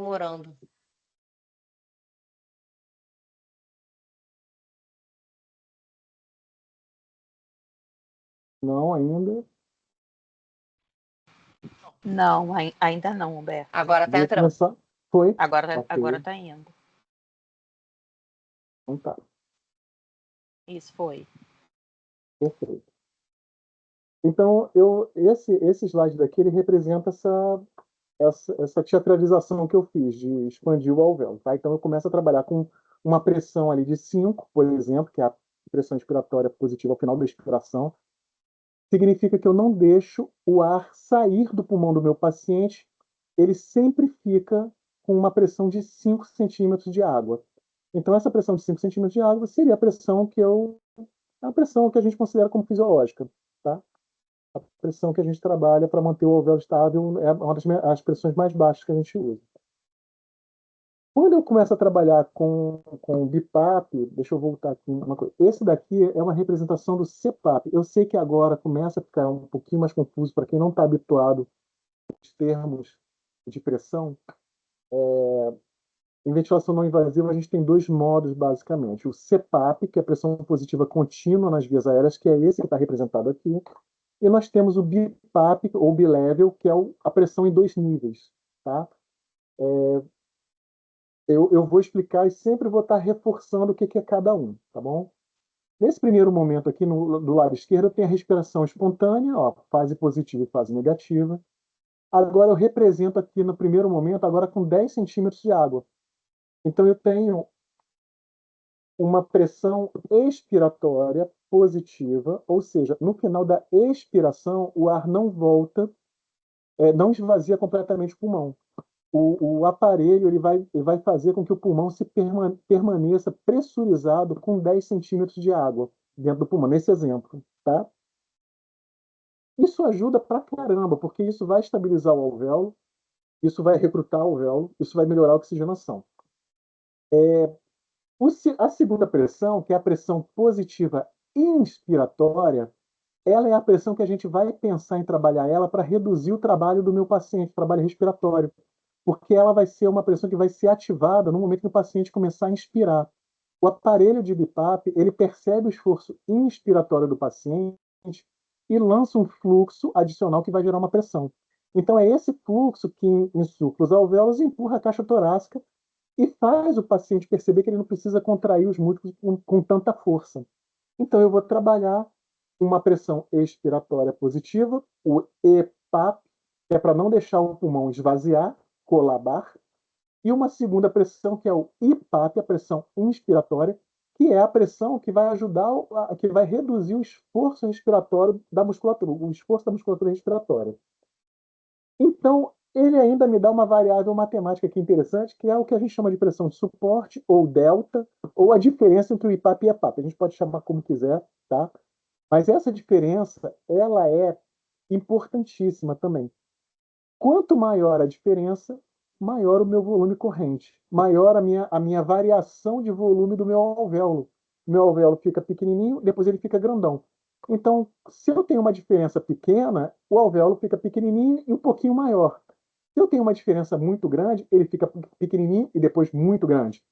demorando. Não, ainda. Não, ainda não, Humberto. Agora tá Vou entrando. começar. Foi? Agora Ok. tá indo. Então tá. Isso foi. Perfeito. Então, esse slide daqui, ele representa essa teatralização que eu fiz, de expandir o alvéolo. Tá? Então, eu começo a trabalhar com uma pressão ali de 5, por exemplo, que é a pressão expiratória positiva ao final da expiração. Significa que eu não deixo o ar sair do pulmão do meu paciente, ele sempre fica com uma pressão de 5 centímetros de água. Então, essa pressão de 5 centímetros de água seria a pressão a pressão que a gente considera como fisiológica, tá? A pressão que a gente trabalha para manter o alvéolo estável é uma das pressões mais baixas que a gente usa. Quando eu começo a trabalhar com BIPAP, deixa eu voltar aqui uma coisa. Esse daqui é uma representação do CPAP. Eu sei que agora começa a ficar um pouquinho mais confuso para quem não está habituado aos termos de pressão. Em ventilação não invasiva, a gente tem dois modos, basicamente. O CPAP, que é a pressão positiva contínua nas vias aéreas, que é esse que está representado aqui. E nós temos o BIPAP, ou bilevel, que é a pressão em 2 níveis. Tá? Eu vou explicar e sempre vou estar reforçando o que é cada um, tá bom? Nesse primeiro momento aqui, do lado esquerdo, eu tenho a respiração espontânea, ó, fase positiva e fase negativa. Agora eu represento aqui no primeiro momento, agora com 10 centímetros de água. Então eu tenho uma pressão expiratória positiva, ou seja, no final da expiração, o ar não volta, não esvazia completamente o pulmão. O aparelho ele vai fazer com que o pulmão permaneça pressurizado com 10 centímetros de água dentro do pulmão, nesse exemplo. Tá? Isso ajuda pra caramba, porque isso vai estabilizar o alvéolo, isso vai recrutar o alvéolo, isso vai melhorar a oxigenação. A segunda pressão, que é a pressão positiva inspiratória, ela é a pressão que a gente vai pensar em trabalhar ela para reduzir o trabalho do meu paciente, o trabalho respiratório, porque ela vai ser uma pressão que vai ser ativada no momento que o paciente começar a inspirar. O aparelho de BIPAP, ele percebe o esforço inspiratório do paciente e lança um fluxo adicional que vai gerar uma pressão. Então é esse fluxo que insufla os alvéolos e empurra a caixa torácica e faz o paciente perceber que ele não precisa contrair os músculos com tanta força. Então eu vou trabalhar uma pressão expiratória positiva, o EPAP, que é para não deixar o pulmão esvaziar, colabar, e uma segunda pressão, que é o IPAP, a pressão inspiratória, que é a pressão que vai ajudar, que vai reduzir o esforço respiratório da musculatura, o esforço da musculatura respiratória. Então, ele ainda me dá uma variável matemática aqui interessante, que é o que a gente chama de pressão de suporte, ou delta, ou a diferença entre o IPAP e o EPAP. A gente pode chamar como quiser, tá? Mas essa diferença, ela é importantíssima também. Quanto maior a diferença, maior o meu volume corrente, maior a minha variação de volume do meu alvéolo. O meu alvéolo fica pequenininho, depois ele fica grandão. Então, se eu tenho uma diferença pequena, o alvéolo fica pequenininho e um pouquinho maior. Se eu tenho uma diferença muito grande, ele fica pequenininho e depois muito grande.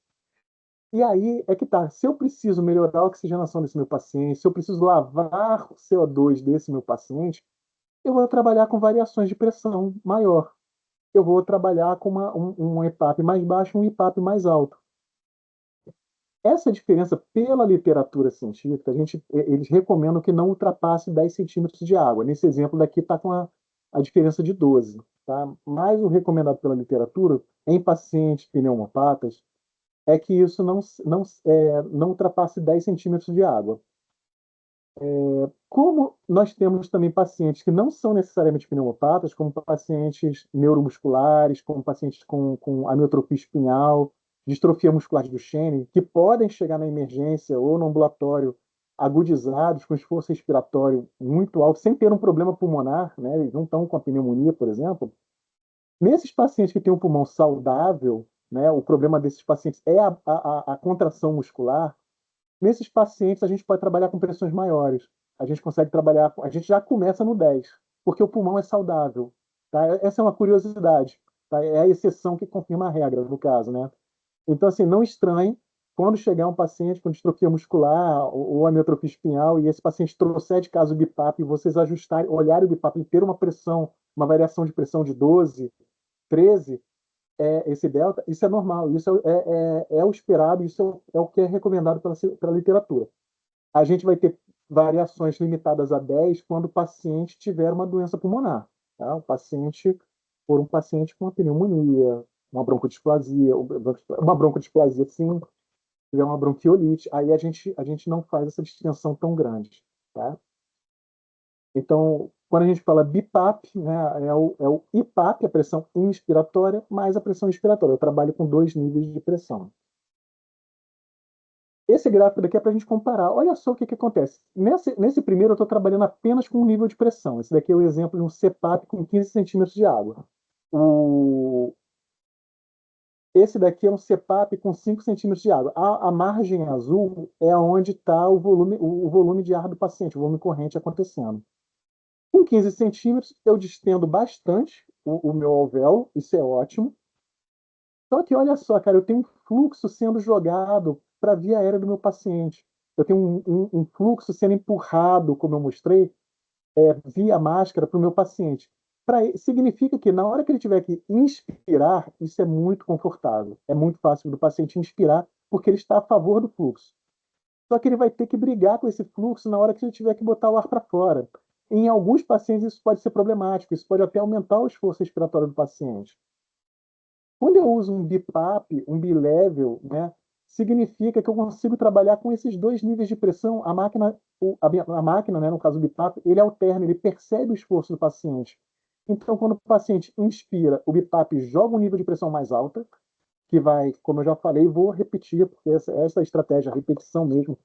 E aí é que tá. Se eu preciso melhorar a oxigenação desse meu paciente, se eu preciso lavar o CO2 desse meu paciente, eu vou trabalhar com variações de pressão maior. Eu vou trabalhar com um EPAP mais baixo e um IPAP mais alto. Essa diferença, pela literatura científica, eles recomendam que não ultrapasse 10 centímetros de água. Nesse exemplo daqui está com a diferença de 12. Tá? Mas o recomendado pela literatura, em pacientes pneumopatas, é que isso não ultrapasse 10 centímetros de água. Como nós temos também pacientes que não são necessariamente pneumopatas, como pacientes neuromusculares, como pacientes com amiotrofia espinhal, distrofia muscular de Duchenne, que podem chegar na emergência ou no ambulatório agudizados, com esforço respiratório muito alto, sem ter um problema pulmonar, né? Eles não estão com a pneumonia, por exemplo. Nesses pacientes que têm um pulmão saudável, né? O problema desses pacientes é a contração muscular. Nesses pacientes, a gente pode trabalhar com pressões maiores. A gente consegue a gente já começa no 10, porque o pulmão é saudável. Tá? Essa é uma curiosidade. tá? É a exceção que confirma a regra, no caso, né? Então, assim, não estranhe quando chegar um paciente com distrofia muscular ou amiotropia espinhal e esse paciente trouxer de casa o BIPAP e vocês ajustarem, olharem o BIPAP e ter uma pressão, uma variação de pressão de 12, 13, esse delta, isso é normal, isso é o esperado, isso é o que é recomendado pela literatura. A gente vai ter variações limitadas a 10 quando o paciente tiver uma doença pulmonar. Tá? Um paciente com uma pneumonia, uma broncodisplasia, uma broncodisplasia, sim, tiver uma bronquiolite, aí a gente não faz essa distinção tão grande. Tá? Então, quando a gente fala BIPAP, né, é o IPAP, a pressão inspiratória, mais a pressão expiratória. Eu trabalho com 2 níveis de pressão. Esse gráfico daqui é para a gente comparar. Olha só o que acontece. Nesse primeiro, eu estou trabalhando apenas com um nível de pressão. Esse daqui é o exemplo de um CPAP com 15 centímetros de água. Esse daqui é um CPAP com 5 centímetros de água. A margem azul é onde está o volume de ar do paciente, o volume corrente acontecendo. Com 15 centímetros, eu distendo bastante o meu alvéolo, isso é ótimo. Só que olha só, cara, eu tenho um fluxo sendo jogado para a via aérea do meu paciente. Eu tenho um fluxo sendo empurrado, como eu mostrei, via máscara para o meu paciente. Significa que na hora que ele tiver que inspirar, isso é muito confortável. É muito fácil do paciente inspirar, porque ele está a favor do fluxo. Só que ele vai ter que brigar com esse fluxo na hora que ele tiver que botar o ar para fora. Em alguns pacientes isso pode ser problemático, isso pode até aumentar o esforço respiratório do paciente. Quando eu uso um BIPAP, um bilevel, né, significa que eu consigo trabalhar com esses 2 níveis de pressão. A máquina, né, no caso do BIPAP, ele alterna, ele percebe o esforço do paciente. Então, quando o paciente inspira, o BIPAP joga um nível de pressão mais alta, que vai, como eu já falei, vou repetir, porque essa estratégia, a repetição mesmo,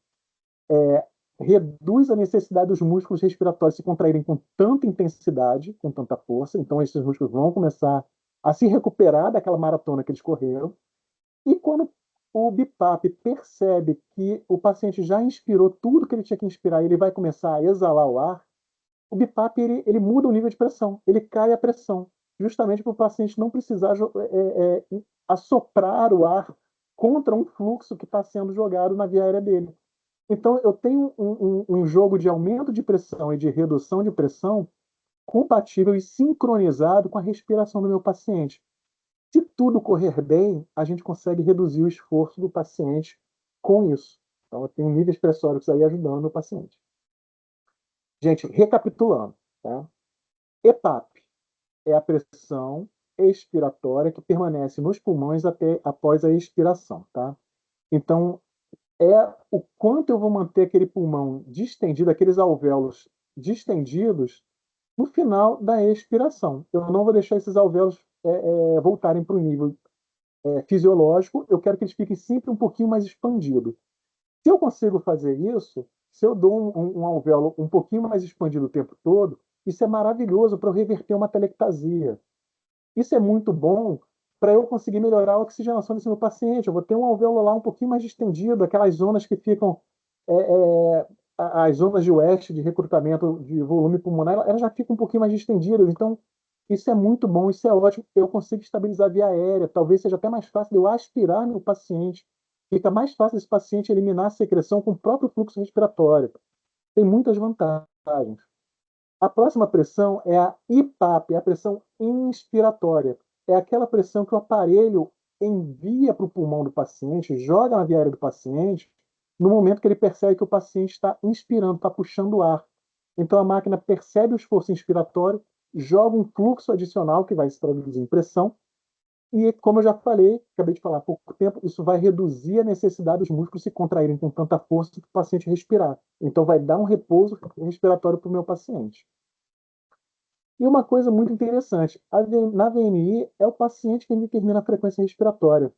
reduz a necessidade dos músculos respiratórios se contraírem com tanta intensidade, com tanta força. Então, esses músculos vão começar a se recuperar daquela maratona que eles correram. E quando o BIPAP percebe que o paciente já inspirou tudo que ele tinha que inspirar e ele vai começar a exalar o ar, o BIPAP ele muda o nível de pressão, ele cai a pressão, justamente para o paciente não precisar assoprar o ar contra um fluxo que está sendo jogado na via aérea dele. Então, eu tenho um jogo de aumento de pressão e de redução de pressão compatível e sincronizado com a respiração do meu paciente. Se tudo correr bem, a gente consegue reduzir o esforço do paciente com isso. Então, eu tenho níveis pressóricos aí ajudando o paciente. Gente, recapitulando, tá? EPAP é a pressão expiratória que permanece nos pulmões até após a expiração, tá? Então, é o quanto eu vou manter aquele pulmão distendido, aqueles alvéolos distendidos no final da expiração. Eu não vou deixar esses alvéolos voltarem para o nível fisiológico, eu quero que eles fiquem sempre um pouquinho mais expandidos. Se eu consigo fazer isso, se eu dou um alvéolo um pouquinho mais expandido o tempo todo, isso é maravilhoso para eu reverter uma telectasia. Isso é muito bom para eu conseguir melhorar a oxigenação desse meu paciente. Eu vou ter um alvéolo lá um pouquinho mais distendido, aquelas zonas que ficam, é, é, as zonas de West de recrutamento de volume pulmonar, elas já ficam um pouquinho mais distendidas. Então, isso é muito bom, isso é ótimo. Eu consigo estabilizar a via aérea, talvez seja até mais fácil de eu aspirar meu paciente. Fica mais fácil esse paciente eliminar a secreção com o próprio fluxo respiratório. Tem muitas vantagens. A próxima pressão é a IPAP, é a pressão inspiratória. É aquela pressão que o aparelho envia para o pulmão do paciente, joga na via aérea do paciente, no momento que ele percebe que o paciente está inspirando, está puxando o ar. Então a máquina percebe o esforço inspiratório, joga um fluxo adicional que vai se traduzir em pressão, e como eu já falei, acabei de falar há pouco tempo, isso vai reduzir a necessidade dos músculos se contraírem com tanta força que o paciente respirar. Então vai dar um repouso respiratório para o meu paciente. E uma coisa muito interessante, na VNI é o paciente quem determina a frequência respiratória.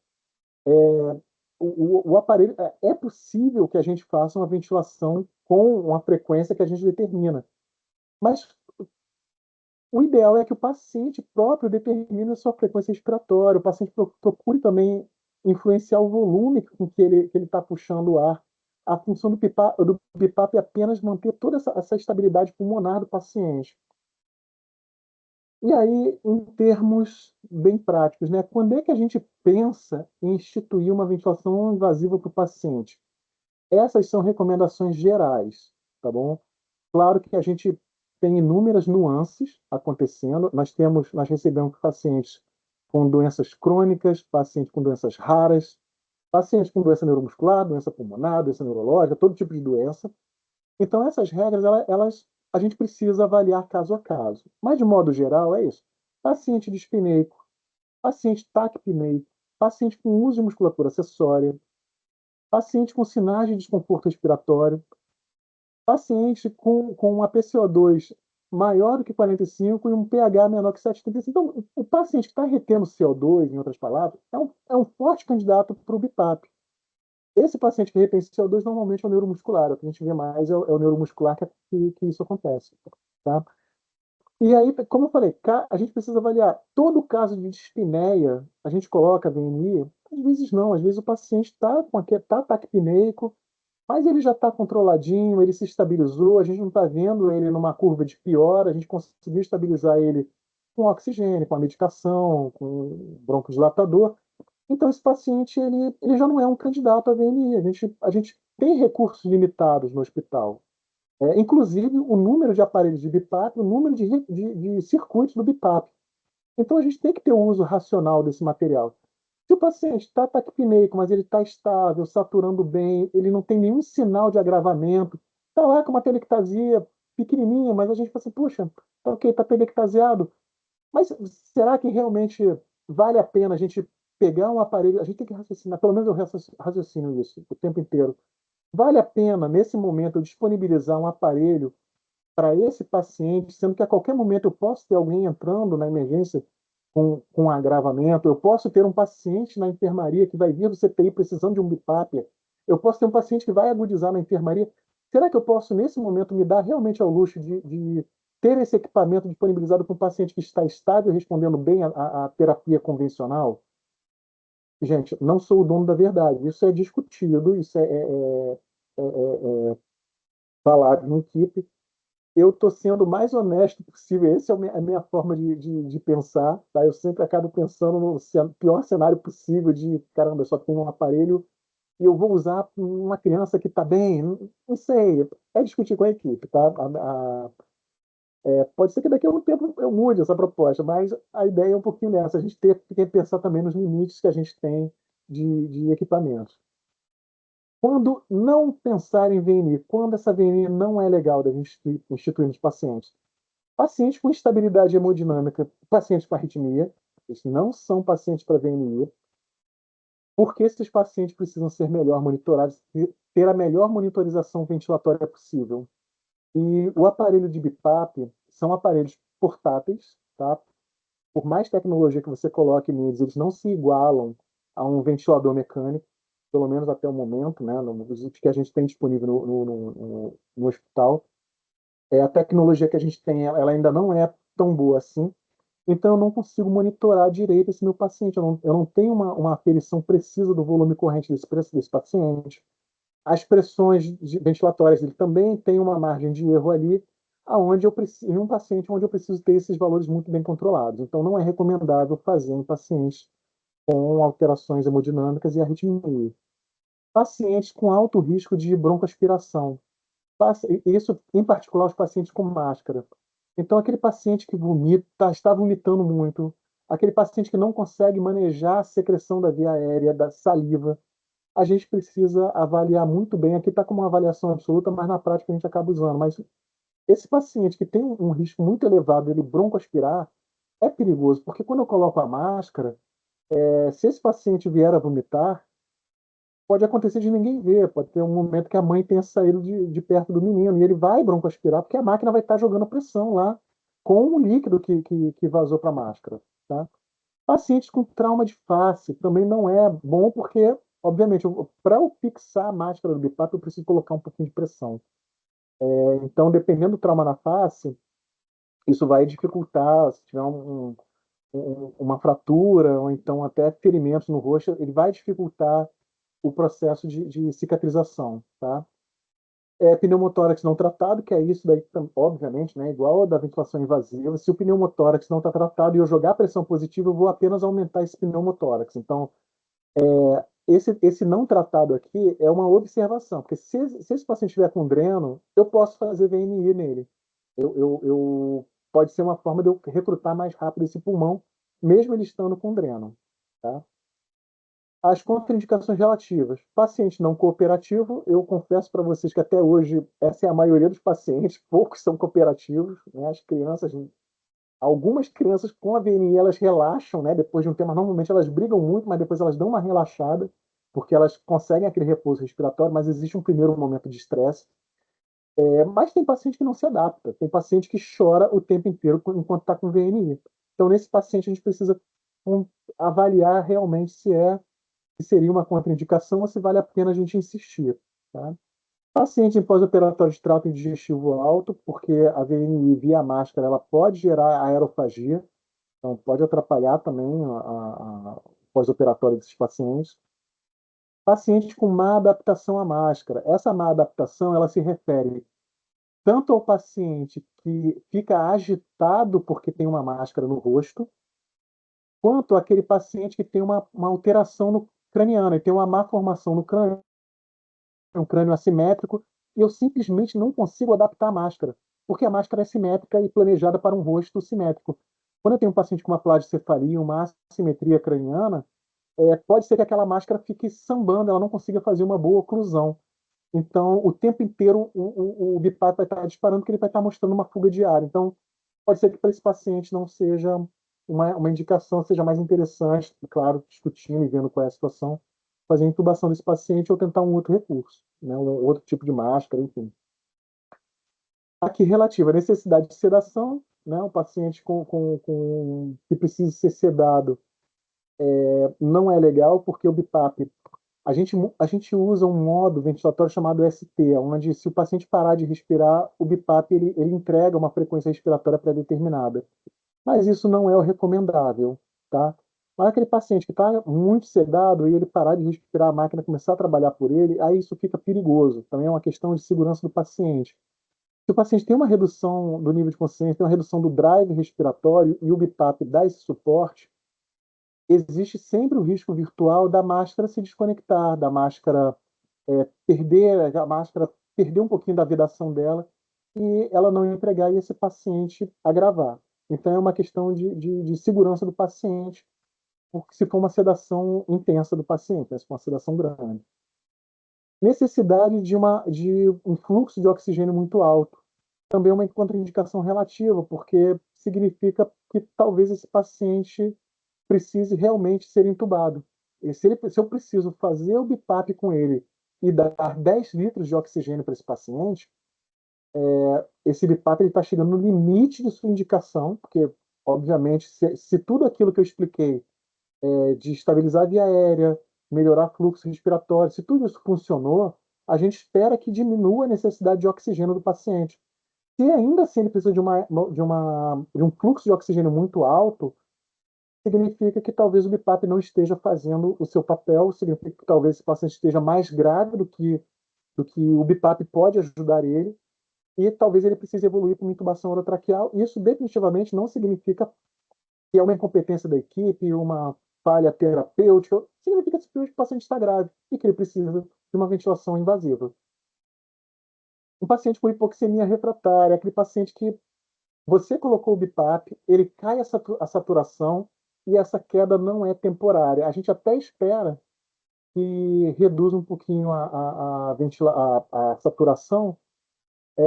O aparelho, é possível que a gente faça uma ventilação com uma frequência que a gente determina, mas o ideal é que o paciente próprio determine a sua frequência respiratória, o paciente procure também influenciar o volume com que ele está puxando o ar. A função do BIPAP é apenas manter toda essa estabilidade pulmonar do paciente. E aí, em termos bem práticos, né? Quando é que a gente pensa em instituir uma ventilação não invasiva para o paciente? Essas são recomendações gerais, tá bom? Claro que a gente tem inúmeras nuances acontecendo. Nós recebemos pacientes com doenças crônicas, pacientes com doenças raras, pacientes com doença neuromuscular, doença pulmonar, doença neurológica, todo tipo de doença. Então, essas regras, a gente precisa avaliar caso a caso. Mas, de modo geral, é isso. Paciente dispneico, paciente taquipneico, paciente com uso de musculatura acessória, paciente com sinais de desconforto respiratório, paciente com uma PCO2 maior do que 45 e um pH menor que 7,35. Então, o paciente que está retendo CO2, em outras palavras, é um forte candidato para o BIPAP. Esse paciente que retém CO2 normalmente é o neuromuscular. O que a gente vê mais é o neuromuscular que isso acontece. Tá? E aí, como eu falei, a gente precisa avaliar todo caso de dispneia, a gente coloca VNI, às vezes não, às vezes o paciente está com tá taquipneico, mas ele já está controladinho, ele se estabilizou, a gente não está vendo ele numa curva de pior, a gente conseguiu estabilizar ele com oxigênio, com a medicação, com broncodilatador. Então, esse paciente ele já não é um candidato a VNI. A gente tem recursos limitados no hospital. Inclusive, o número de aparelhos de BIPAP, o número de circuitos do BIPAP. Então, a gente tem que ter o uso racional desse material. Se o paciente está taquipneico, mas ele está estável, saturando bem, ele não tem nenhum sinal de agravamento, está lá com uma telectasia pequenininha, mas a gente fala assim, puxa, tá ok, está telectasiado, mas será que realmente vale a pena a gente pegar um aparelho? A gente tem que raciocinar, pelo menos eu raciocino isso o tempo inteiro. Vale a pena, nesse momento, eu disponibilizar um aparelho para esse paciente, sendo que a qualquer momento eu posso ter alguém entrando na emergência com um agravamento, eu posso ter um paciente na enfermaria que vai vir do CTI precisando de um BIPAP, eu posso ter um paciente que vai agudizar na enfermaria. Será que eu posso, nesse momento, me dar realmente ao luxo de ter esse equipamento disponibilizado para um paciente que está estável, respondendo bem à terapia convencional? Gente, não sou o dono da verdade. Isso é discutido, isso falado em equipe. Eu estou sendo o mais honesto possível. Essa é a minha forma de pensar. Tá? Eu sempre acabo pensando no pior cenário possível de, caramba, eu só tenho um aparelho e eu vou usar uma criança que está bem. Não sei. É discutir com a equipe. Tá? Pode ser que daqui a um tempo eu mude essa proposta, mas a ideia é um pouquinho nessa. A gente tem que pensar também nos limites que a gente tem de equipamentos. Quando não pensar em VNI, quando essa VNI não é legal da gente instituir nos pacientes, pacientes com instabilidade hemodinâmica, pacientes com arritmia, esses não são pacientes para VNI, porque esses pacientes precisam ser melhor monitorados, ter a melhor monitorização ventilatória possível. E o aparelho de BIPAP são aparelhos portáteis, tá? Por mais tecnologia que você coloque neles, eles não se igualam a um ventilador mecânico, pelo menos até o momento, né? Nos que a gente tem disponível no hospital. A tecnologia que a gente tem, ela ainda não é tão boa assim, então eu não consigo monitorar direito esse meu paciente, eu não tenho uma aferição precisa do volume corrente desse paciente. As pressões ventilatórias ele também tem uma margem de erro ali, aonde eu preciso, em um paciente onde eu preciso ter esses valores muito bem controlados. Então não é recomendável fazer em pacientes com alterações hemodinâmicas e arritmia. Pacientes com alto risco de broncoaspiração. Isso, em particular, os pacientes com máscara. Então, aquele paciente que vomita, está vomitando muito, aquele paciente que não consegue manejar a secreção da via aérea, da saliva, a gente precisa avaliar muito bem. Aqui está com uma avaliação absoluta, mas na prática a gente acaba usando. Mas esse paciente que tem um risco muito elevado de ele broncoaspirar é perigoso, porque quando eu coloco a máscara, se esse paciente vier a vomitar, pode acontecer de ninguém ver, pode ter um momento que a mãe tenha saído de perto do menino e ele vai broncoaspirar, porque a máquina vai estar jogando pressão lá com o líquido que vazou para a máscara. Tá? Pacientes com trauma de face também não é bom, porque, obviamente, para eu fixar a máscara do BIPAP, eu preciso colocar um pouquinho de pressão. Então, dependendo do trauma na face, isso vai dificultar, se tiver uma fratura ou então até ferimentos no rosto, ele vai dificultar o processo de cicatrização, tá? Pneumotórax não tratado, que é isso daí, obviamente, né, igual ao da ventilação invasiva. Se o pneumotórax não está tratado e eu jogar pressão positiva, eu vou apenas aumentar esse pneumotórax. Então, esse não tratado aqui é uma observação, porque se esse paciente estiver com dreno, eu posso fazer VNI nele. Pode ser uma forma de eu recrutar mais rápido esse pulmão, mesmo ele estando com dreno. Tá? As contraindicações relativas. Paciente não cooperativo, eu confesso para vocês que até hoje essa é a maioria dos pacientes, poucos são cooperativos, né? As crianças, algumas crianças com a VNI elas relaxam, né? Depois de um tempo, normalmente elas brigam muito, mas depois elas dão uma relaxada, porque elas conseguem aquele repouso respiratório, mas existe um primeiro momento de estresse. Mas tem paciente que não se adapta, tem paciente que chora o tempo inteiro enquanto está com VNI. Então, nesse paciente, a gente precisa avaliar realmente se seria uma contraindicação ou se vale a pena a gente insistir. Tá? Paciente em pós-operatório de trato digestivo alto, porque a VNI via máscara ela pode gerar aerofagia, então pode atrapalhar também o pós-operatório desses pacientes. Pacientes com má adaptação à máscara. Essa má adaptação ela se refere tanto ao paciente que fica agitado porque tem uma máscara no rosto, quanto aquele paciente que tem uma alteração no craniana e tem uma má formação no crânio, um crânio assimétrico, e eu simplesmente não consigo adaptar a máscara, porque a máscara é simétrica e planejada para um rosto simétrico. Quando eu tenho um paciente com uma plagicefalia, uma assimetria craniana, pode ser que aquela máscara fique sambando, ela não consiga fazer uma boa oclusão. Então, o tempo inteiro o BIPAP vai estar disparando, porque ele vai estar mostrando uma fuga de ar. Então, pode ser que para esse paciente não seja uma indicação, seja mais interessante, claro, discutindo e vendo qual é a situação, fazer a intubação desse paciente ou tentar um outro recurso, né, um outro tipo de máscara, enfim. Aqui, relativa à necessidade de sedação, né, o paciente que precisa ser sedado não é legal, porque o BIPAP a gente usa um modo ventilatório chamado ST, onde se o paciente parar de respirar, o BIPAP ele entrega uma frequência respiratória pré-determinada. Mas isso não é o recomendável, tá? Mas aquele paciente que está muito sedado e ele parar de respirar, a máquina começar a trabalhar por ele, aí isso fica perigoso. Também é uma questão de segurança do paciente. Se o paciente tem uma redução do nível de consciência, tem uma redução do drive respiratório e o BIPAP dá esse suporte, existe sempre o risco virtual da máscara se desconectar, da máscara perder, a máscara perder um pouquinho da vedação dela e ela não entregar e esse paciente agravar. Então é uma questão de segurança do paciente, porque se for uma sedação intensa do paciente, né, se for uma sedação grande. Necessidade de um fluxo de oxigênio muito alto. Também é uma contraindicação relativa, porque significa que talvez esse paciente precise realmente ser entubado. E se eu preciso fazer o BIPAP com ele e dar 10 litros de oxigênio para esse paciente, esse BIPAP está chegando no limite de sua indicação, porque, obviamente, se tudo aquilo que eu expliquei, de estabilizar a via aérea, melhorar fluxo respiratório, se tudo isso funcionou, a gente espera que diminua a necessidade de oxigênio do paciente. Se ainda assim ele precisa de um fluxo de oxigênio muito alto, significa que talvez o BIPAP não esteja fazendo o seu papel, significa que talvez esse paciente esteja mais grave do que o BIPAP pode ajudar ele, e talvez ele precise evoluir para uma intubação orotraqueal. Isso definitivamente não significa que é uma incompetência da equipe, uma falha terapêutica, significa simplesmente que o paciente está grave e que ele precisa de uma ventilação invasiva. Um paciente com hipoxemia refratária, aquele paciente que você colocou o BIPAP, ele cai a saturação e essa queda não é temporária. A gente até espera que reduza um pouquinho a saturação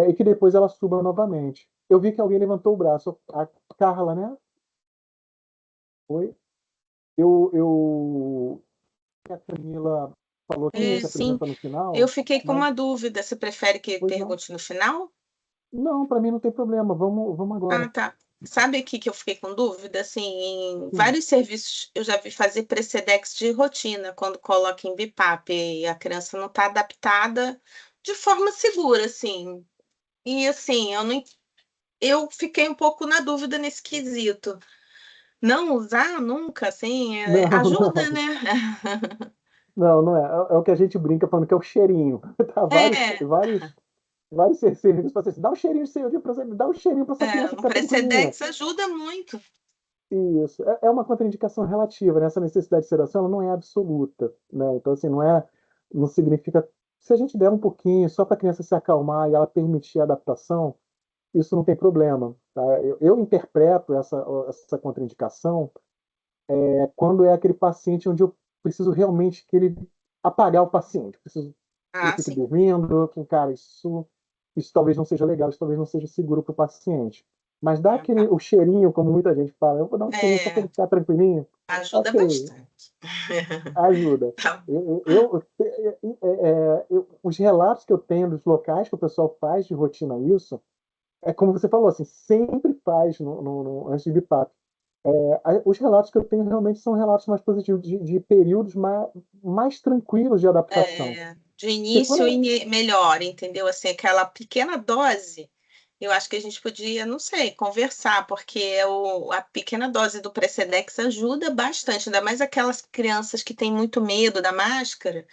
e que depois ela suba novamente. Eu vi que alguém levantou o braço. A Carla, né? Foi. A Camila falou que se Sim, apresenta no eu final, fiquei com mas, uma dúvida. Você prefere que pois não. pergunte no final? Não, para mim não tem problema. Vamos Ah, agora. tá. Sabe aqui que eu fiquei com dúvida? Assim, em Sim. vários serviços eu já vi fazer Precedex de rotina, quando coloca em BIPAP e a criança não está adaptada de forma segura, assim. E assim, eu fiquei um pouco na dúvida nesse quesito. Não usar nunca, assim, Não, ajuda, não. né? Não, não é. É o que a gente brinca falando que é o cheirinho. Tá, vários, É, vários Vários serviços para dá um cheirinho seu dia para dá um cheirinho para essa criança Um ficar tranquilinha. Precedex ajuda muito. Isso. É uma contraindicação relativa, né? Essa necessidade de sedação ela não é absoluta, né? Então, assim, não significa. Se a gente der um pouquinho só para a criança se acalmar e ela permitir a adaptação, isso não tem problema, tá? Eu interpreto essa contraindicação quando é aquele paciente onde eu preciso realmente que ele apagar o paciente, preciso que ele Ah, fique sim. dormindo, que, cara, isso talvez não seja legal, isso talvez não seja seguro para o paciente. Mas dá Ah, tá. o cheirinho, como muita gente fala, eu vou dar um cheirinho só para ele É, ficar tranquilinho. ajuda Ok, bastante. ajuda. Tá. Os relatos que eu tenho dos locais que o pessoal faz de rotina isso, é como você falou, assim, sempre faz antes de BIPAP. Os relatos que eu tenho realmente são relatos mais positivos, de períodos mais tranquilos de adaptação. De Porque início, quando, melhor, entendeu? Assim, aquela pequena dose, eu acho que a gente podia, não sei, conversar, porque a pequena dose do Precedex ajuda bastante, ainda mais aquelas crianças que têm muito medo da máscara,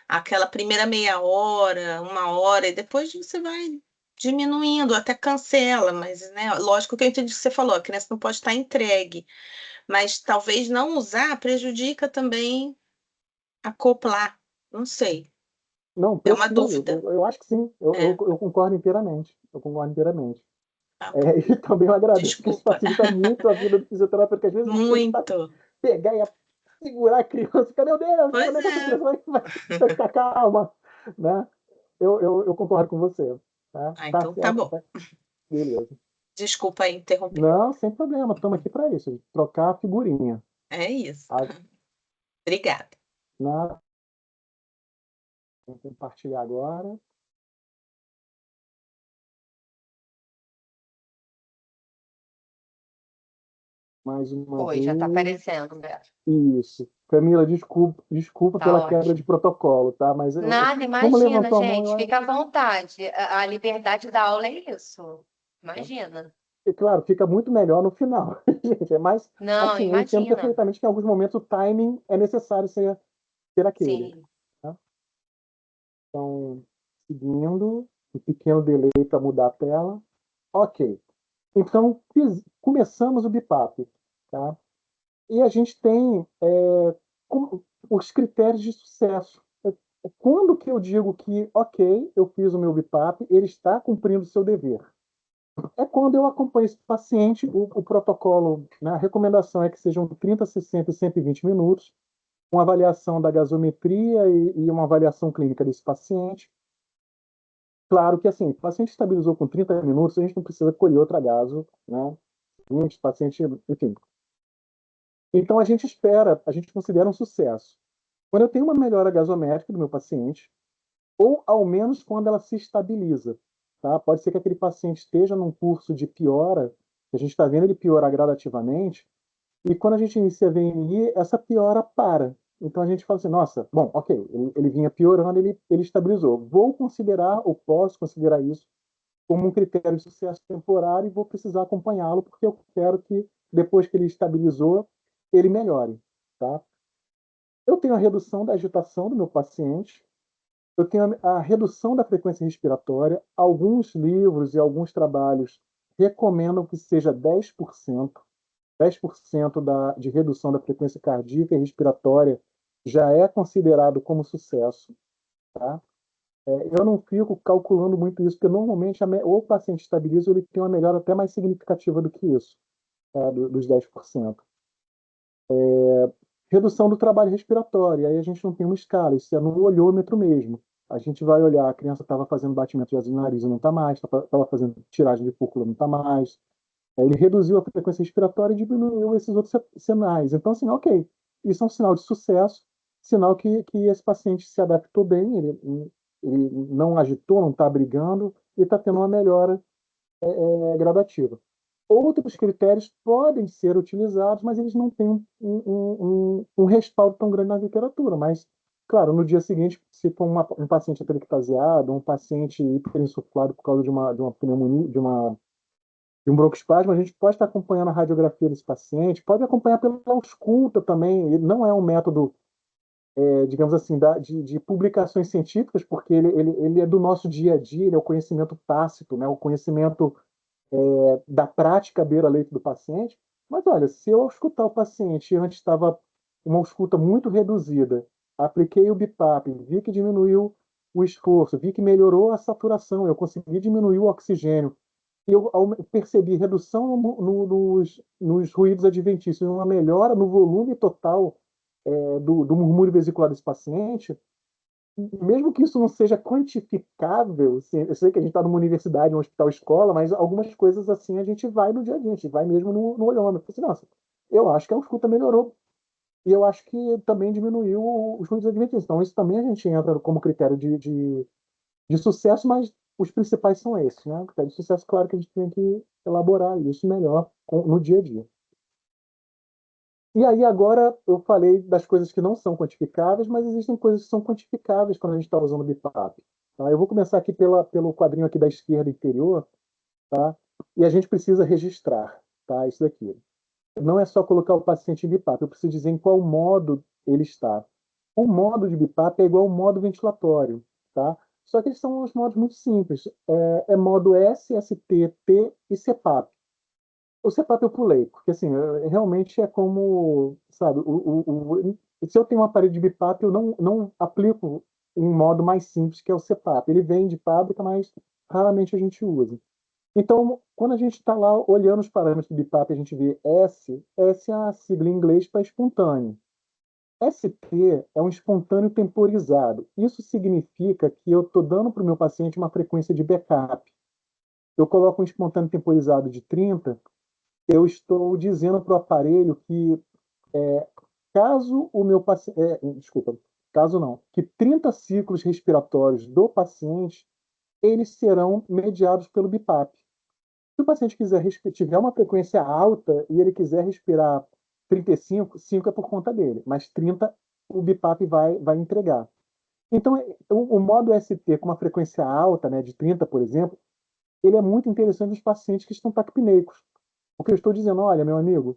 aquela primeira meia hora, uma hora, e depois você vai diminuindo, até cancela, mas, né, lógico que eu entendi o que você falou, a criança não pode estar entregue, mas talvez não usar prejudica também acoplar, não sei. não, É uma precisa, dúvida. eu acho que sim, É, eu concordo inteiramente. Eu concordo inteiramente. tá bom. E também eu agradeço, porque isso Desculpa. facilita muito a vida do fisioterapeuta, porque às vezes você tem que Muito. pegar e segurar a criança, ficar, meu Deus, Pois quando é que essa é. criança vai ficar calma? Né? Eu concordo com você. Tá? Ah, Tá então tá certo, bom. tá? Beleza. Desculpa aí interromper. Não, sem problema, estamos aqui para isso, trocar a figurinha. É isso. Tá? Obrigada. Na, vou compartilhar agora. Mais uma Oi, já tá vez. aparecendo, Beto. Isso. Camila, desculpa Tá pela quebra de ótimo. protocolo, tá? Mas Nada, como imagina, levantou a mão, gente. Fica à vontade. A liberdade da aula é isso. Imagina. e claro, fica muito melhor no final, gente. Mas, Não, assim, eu entendo imagina. perfeitamente que em alguns momentos o timing é necessário ser aquele. Sim. Tá? Então, seguindo, um pequeno delay para mudar a tela. Ok. Então, começamos o BIPAP, tá? E a gente tem os critérios de sucesso. Quando que eu digo que, ok, eu fiz o meu BIPAP, ele está cumprindo o seu dever? É quando eu acompanho esse paciente, o protocolo, né, a recomendação é que sejam 30, 60 e 120 minutos, uma avaliação da gasometria e uma avaliação clínica desse paciente. Claro que, assim, o paciente estabilizou com 30 minutos, a gente não precisa colher outra gaso, né? 20, paciente, enfim. Então, a gente espera, a gente considera um sucesso. Quando eu tenho uma melhora gasométrica do meu paciente, ou ao menos quando ela se estabiliza. Tá? Pode ser que aquele paciente esteja num curso de piora, que a gente está vendo ele piorar gradativamente, e quando a gente inicia a VNI, essa piora para. Então a gente fala assim, nossa, bom, ok, ele vinha piorando, ele estabilizou. Vou considerar, ou posso considerar isso, como um critério de sucesso temporário e vou precisar acompanhá-lo, porque eu quero que, depois que ele estabilizou, ele melhore. Tá? Eu tenho a redução da agitação do meu paciente, eu tenho a redução da frequência respiratória. Alguns livros e alguns trabalhos recomendam que seja 10%. 10% de redução da frequência cardíaca e respiratória já é considerado como sucesso. Tá? Eu não fico calculando muito isso, porque normalmente ou o paciente estabiliza ou ele tem uma melhora até mais significativa do que isso, tá? Dos 10%. Redução do trabalho respiratório, aí a gente não tem uma escala, isso é no olhômetro mesmo. A gente vai olhar, a criança estava fazendo batimento de asa no nariz e não está mais, estava fazendo tiragem de púrpura não está mais. Ele reduziu a frequência respiratória e diminuiu esses outros sinais. Então, assim, ok, isso é um sinal de sucesso, sinal que esse paciente se adaptou bem, ele não agitou, não está brigando e está tendo uma melhora gradativa. Outros critérios podem ser utilizados, mas eles não têm um respaldo tão grande na literatura. Mas, claro, no dia seguinte, se for um paciente atelectasiado, um paciente hiperinsuflado por causa de uma pneumonia, de um broncoespasmo, a gente pode estar acompanhando a radiografia desse paciente, pode acompanhar pela ausculta também. Ele não é um método digamos assim, de publicações científicas, porque ele é do nosso dia a dia, ele é o conhecimento tácito, né? O conhecimento da prática beira-leito do paciente. Mas olha, se eu escutar o paciente, antes estava uma escuta muito reduzida, apliquei o BiPAP, vi que diminuiu o esforço, vi que melhorou a saturação, eu consegui diminuir o oxigênio, e eu percebi redução nos ruídos adventícios, uma melhora no volume total do murmúrio vesicular desse paciente, mesmo que isso não seja quantificável, assim, eu sei que a gente está numa universidade, um hospital, escola, mas algumas coisas assim a gente vai no dia a dia, a gente vai mesmo no olhômetro. Assim, nossa, eu acho que a escuta melhorou e eu acho que também diminuiu os ruídos adventícios. Então, isso também a gente entra como critério de sucesso, mas os principais são esses, né? O critério de sucesso, claro que a gente tem que elaborar isso melhor no dia a dia. E aí, agora, eu falei das coisas que não são quantificáveis, mas existem coisas que são quantificáveis quando a gente está usando o BiPAP. Tá? Eu vou começar aqui pelo quadrinho aqui da esquerda inferior, tá? E a gente precisa registrar, tá? Isso daqui. Não é só colocar o paciente em BiPAP, eu preciso dizer em qual modo ele está. O modo de BiPAP é igual ao modo ventilatório, tá? Só que eles são os modos muito simples. É modo S, ST, T e CPAP. O CPAP eu pulei, porque assim, realmente é como, sabe, se eu tenho um aparelho de BiPAP, eu não aplico um modo mais simples, que é o CPAP. Ele vem de fábrica, mas raramente a gente usa. Então, quando a gente está lá olhando os parâmetros do BiPAP, a gente vê S é a sigla em inglês para espontâneo. ST é um espontâneo temporizado. Isso significa que eu estou dando para o meu paciente uma frequência de backup. Eu coloco um espontâneo temporizado de 30, eu estou dizendo para o aparelho que caso o meu paciente, desculpa, caso não, que 30 ciclos respiratórios do paciente, eles serão mediados pelo BiPAP. Se o paciente tiver uma frequência alta e ele quiser respirar 35, 5 é por conta dele, mas 30 o BiPAP vai entregar. Então, o modo ST com uma frequência alta, né, de 30, por exemplo, ele é muito interessante nos pacientes que estão taquipneicos. Porque eu estou dizendo, olha, meu amigo,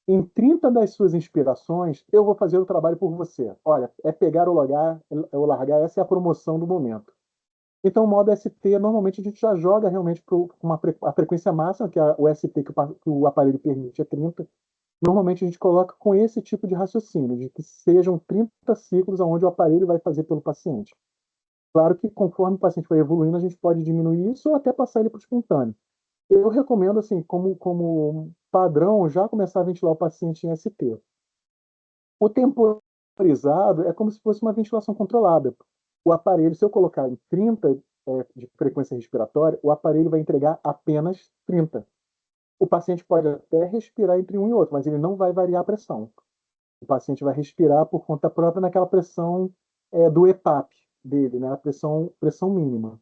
em 30 das suas inspirações, eu vou fazer o trabalho por você. Olha, é pegar ou largar, essa é a promoção do momento. Então, o modo ST, normalmente a gente já joga realmente para a frequência máxima, que é o ST que o aparelho permite, é 30. Normalmente a gente coloca com esse tipo de raciocínio, de que sejam 30 ciclos onde o aparelho vai fazer pelo paciente. Claro que conforme o paciente vai evoluindo, a gente pode diminuir isso ou até passar ele para o espontâneo. Eu recomendo, assim, como padrão, já começar a ventilar o paciente em ST. O temporizado é como se fosse uma ventilação controlada. O aparelho, se eu colocar em 30 de frequência respiratória, o aparelho vai entregar apenas 30. O paciente pode até respirar entre um e outro, mas ele não vai variar a pressão. O paciente vai respirar por conta própria naquela pressão do EPAP dele, né? A pressão mínima.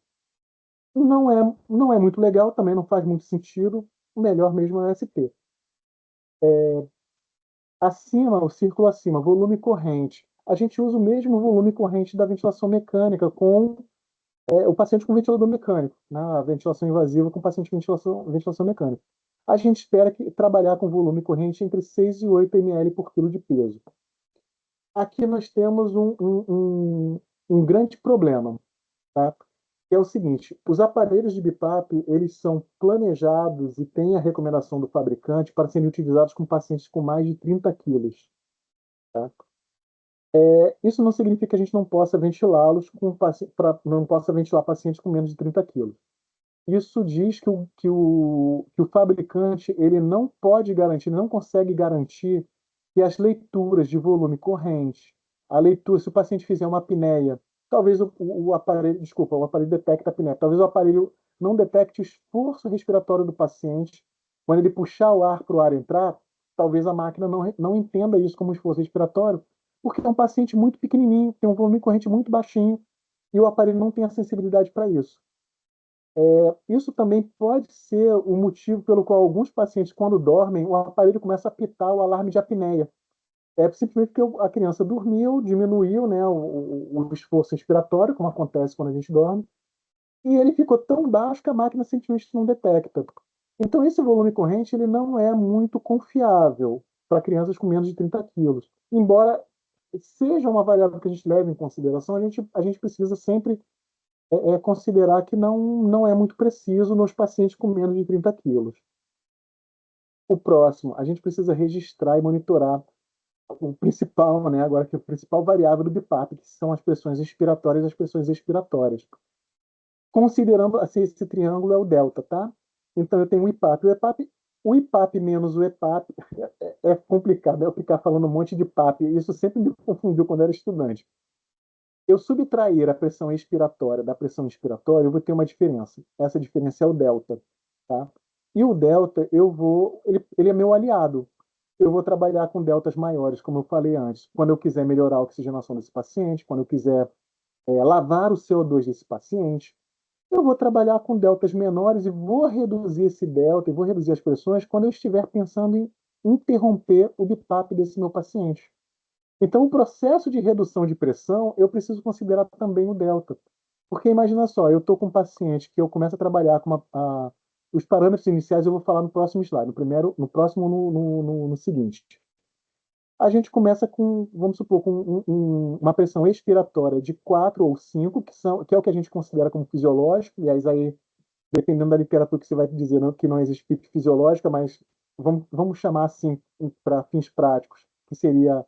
Não é muito legal, também não faz muito sentido. O melhor mesmo é o ST. Acima, o círculo acima, volume corrente. A gente usa o mesmo volume corrente da ventilação mecânica com o paciente com ventilador mecânico, né? A ventilação invasiva com o paciente com ventilação mecânica. A gente espera trabalhar com volume corrente entre 6 e 8 ml por quilo de peso. Aqui nós temos um grande problema, tá? Que é o seguinte: os aparelhos de BiPAP, eles são planejados e têm a recomendação do fabricante para serem utilizados com pacientes com mais de 30 quilos. Tá? Isso não significa que a gente não possa ventilá-los não possa ventilar pacientes com menos de 30 quilos. Isso diz que o fabricante ele não pode garantir, não consegue garantir que as leituras de volume corrente, a leitura, se o paciente fizer uma apneia, talvez o aparelho, desculpa, o aparelho detecte a apneia, talvez o aparelho não detecte o esforço respiratório do paciente, quando ele puxar o ar para o ar entrar, talvez a máquina não entenda isso como esforço respiratório, porque é um paciente muito pequenininho, tem um volume corrente muito baixinho, e o aparelho não tem a sensibilidade para isso. Isso também pode ser o motivo pelo qual alguns pacientes, quando dormem, o aparelho começa a apitar o alarme de apneia. É simplesmente porque a criança dormiu, diminuiu, né, o esforço respiratório, como acontece quando a gente dorme, e ele ficou tão baixo que a máquina simplesmente não detecta. Então, esse volume corrente ele não é muito confiável para crianças com menos de 30 quilos. Embora seja uma variável que a gente leve em consideração, a gente precisa sempre considerar que não é muito preciso nos pacientes com menos de 30 quilos. O próximo, a gente precisa registrar e monitorar o principal, né, agora que é a principal variável do BIPAP, que são as pressões inspiratórias e as pressões expiratórias. Considerando assim, esse triângulo é o delta, tá? Então eu tenho o IPAP. O IPAP menos o EPAP é complicado, eu ficar falando um monte de PAP. Isso sempre me confundiu quando eu era estudante. Eu subtrair a pressão expiratória da pressão inspiratória, eu vou ter uma diferença. Essa diferença é o delta, tá? E o delta, ele é meu aliado. Eu vou trabalhar com deltas maiores, como eu falei antes. Quando eu quiser melhorar a oxigenação desse paciente, quando eu quiser lavar o CO2 desse paciente, eu vou trabalhar com deltas menores e vou reduzir esse delta e vou reduzir as pressões quando eu estiver pensando em interromper o BIPAP desse meu paciente. Então, o processo de redução de pressão, eu preciso considerar também o delta. Porque imagina só, eu estou com um paciente que eu começo a trabalhar com os parâmetros iniciais, eu vou falar no próximo slide, no próximo, no seguinte. A gente começa com, vamos supor, com uma pressão expiratória de 4 ou 5, que é o que a gente considera como fisiológico, e aí, dependendo da literatura que você vai dizer, não, que não existe pico fisiológica, mas vamos chamar assim, para fins práticos, que seria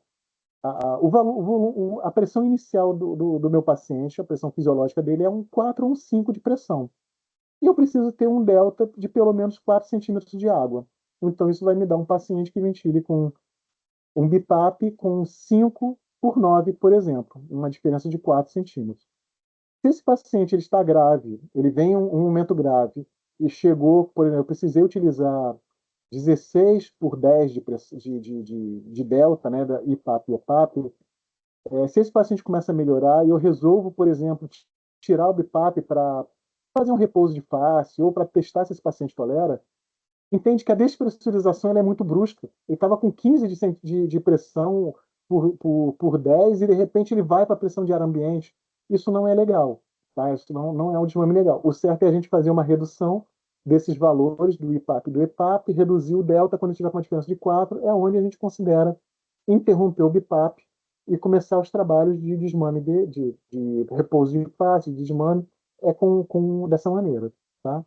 a pressão inicial do meu paciente, a pressão fisiológica dele é um 4 ou um 5 de pressão. E eu preciso ter um delta de pelo menos 4 centímetros de água. Então, isso vai me dar um paciente que ventile com um BIPAP com 5 por 9, por exemplo, uma diferença de 4 centímetros. Se esse paciente ele está grave, ele vem um momento grave e chegou, por exemplo, eu precisei utilizar 16 por 10 de delta, né, da IPAP e EPAP, se esse paciente começa a melhorar e eu resolvo, por exemplo, tirar o BIPAP para fazer um repouso de face ou para testar se esse paciente tolera, entende que a despressurização ela é muito brusca. Ele estava com 15 de pressão por 10 e de repente ele vai para a pressão de ar ambiente. Isso não é legal, tá? Isso não é um desmame legal. O certo é a gente fazer uma redução desses valores do IPAP e do EPAP, reduzir o delta quando tiver com uma diferença de 4, é onde a gente considera interromper o BIPAP e começar os trabalhos de desmame, de repouso de face, de desmame, dessa maneira, tá?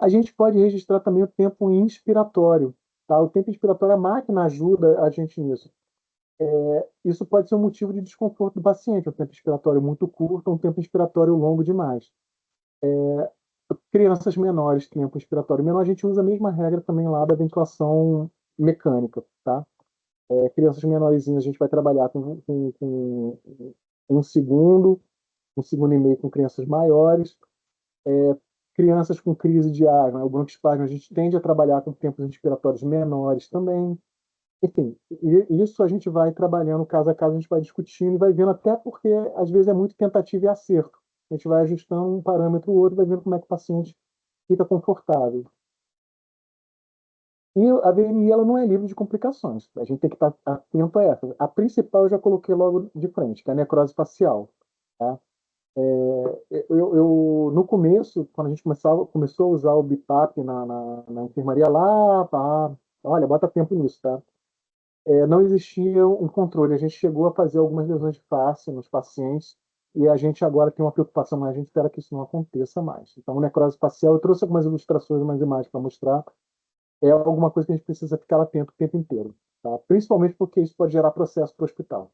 A gente pode registrar também o tempo inspiratório. Tá? O tempo inspiratório, a máquina ajuda a gente nisso. Isso pode ser um motivo de desconforto do paciente, um tempo inspiratório muito curto, um tempo inspiratório longo demais. Crianças menores, tempo inspiratório menor, a gente usa a mesma regra também lá da ventilação mecânica. Tá? Crianças menorzinhas, a gente vai trabalhar com um segundo e meio com crianças maiores. Crianças com crise de asma, o broncoespasmo, a gente tende a trabalhar com tempos inspiratórios menores também. Enfim, isso a gente vai trabalhando caso a caso, a gente vai discutindo e vai vendo, até porque às vezes é muito tentativa e acerto. A gente vai ajustando um parâmetro ou outro, vai vendo como é que o paciente fica confortável. E a VMI ela não é livre de complicações. A gente tem que estar atento a essa. A principal eu já coloquei logo de frente, que é a necrose facial. Tá? No começo, quando a gente começou a usar o BIPAP na enfermaria lá, olha, bota tempo nisso, tá? Não existia um controle. A gente chegou a fazer algumas lesões de face nos pacientes e a gente agora tem uma preocupação, mas a gente espera que isso não aconteça mais. Então, necrose facial, eu trouxe algumas ilustrações, umas imagens para mostrar, é alguma coisa que a gente precisa ficar atento o tempo inteiro, tá? Principalmente porque isso pode gerar processo para o hospital.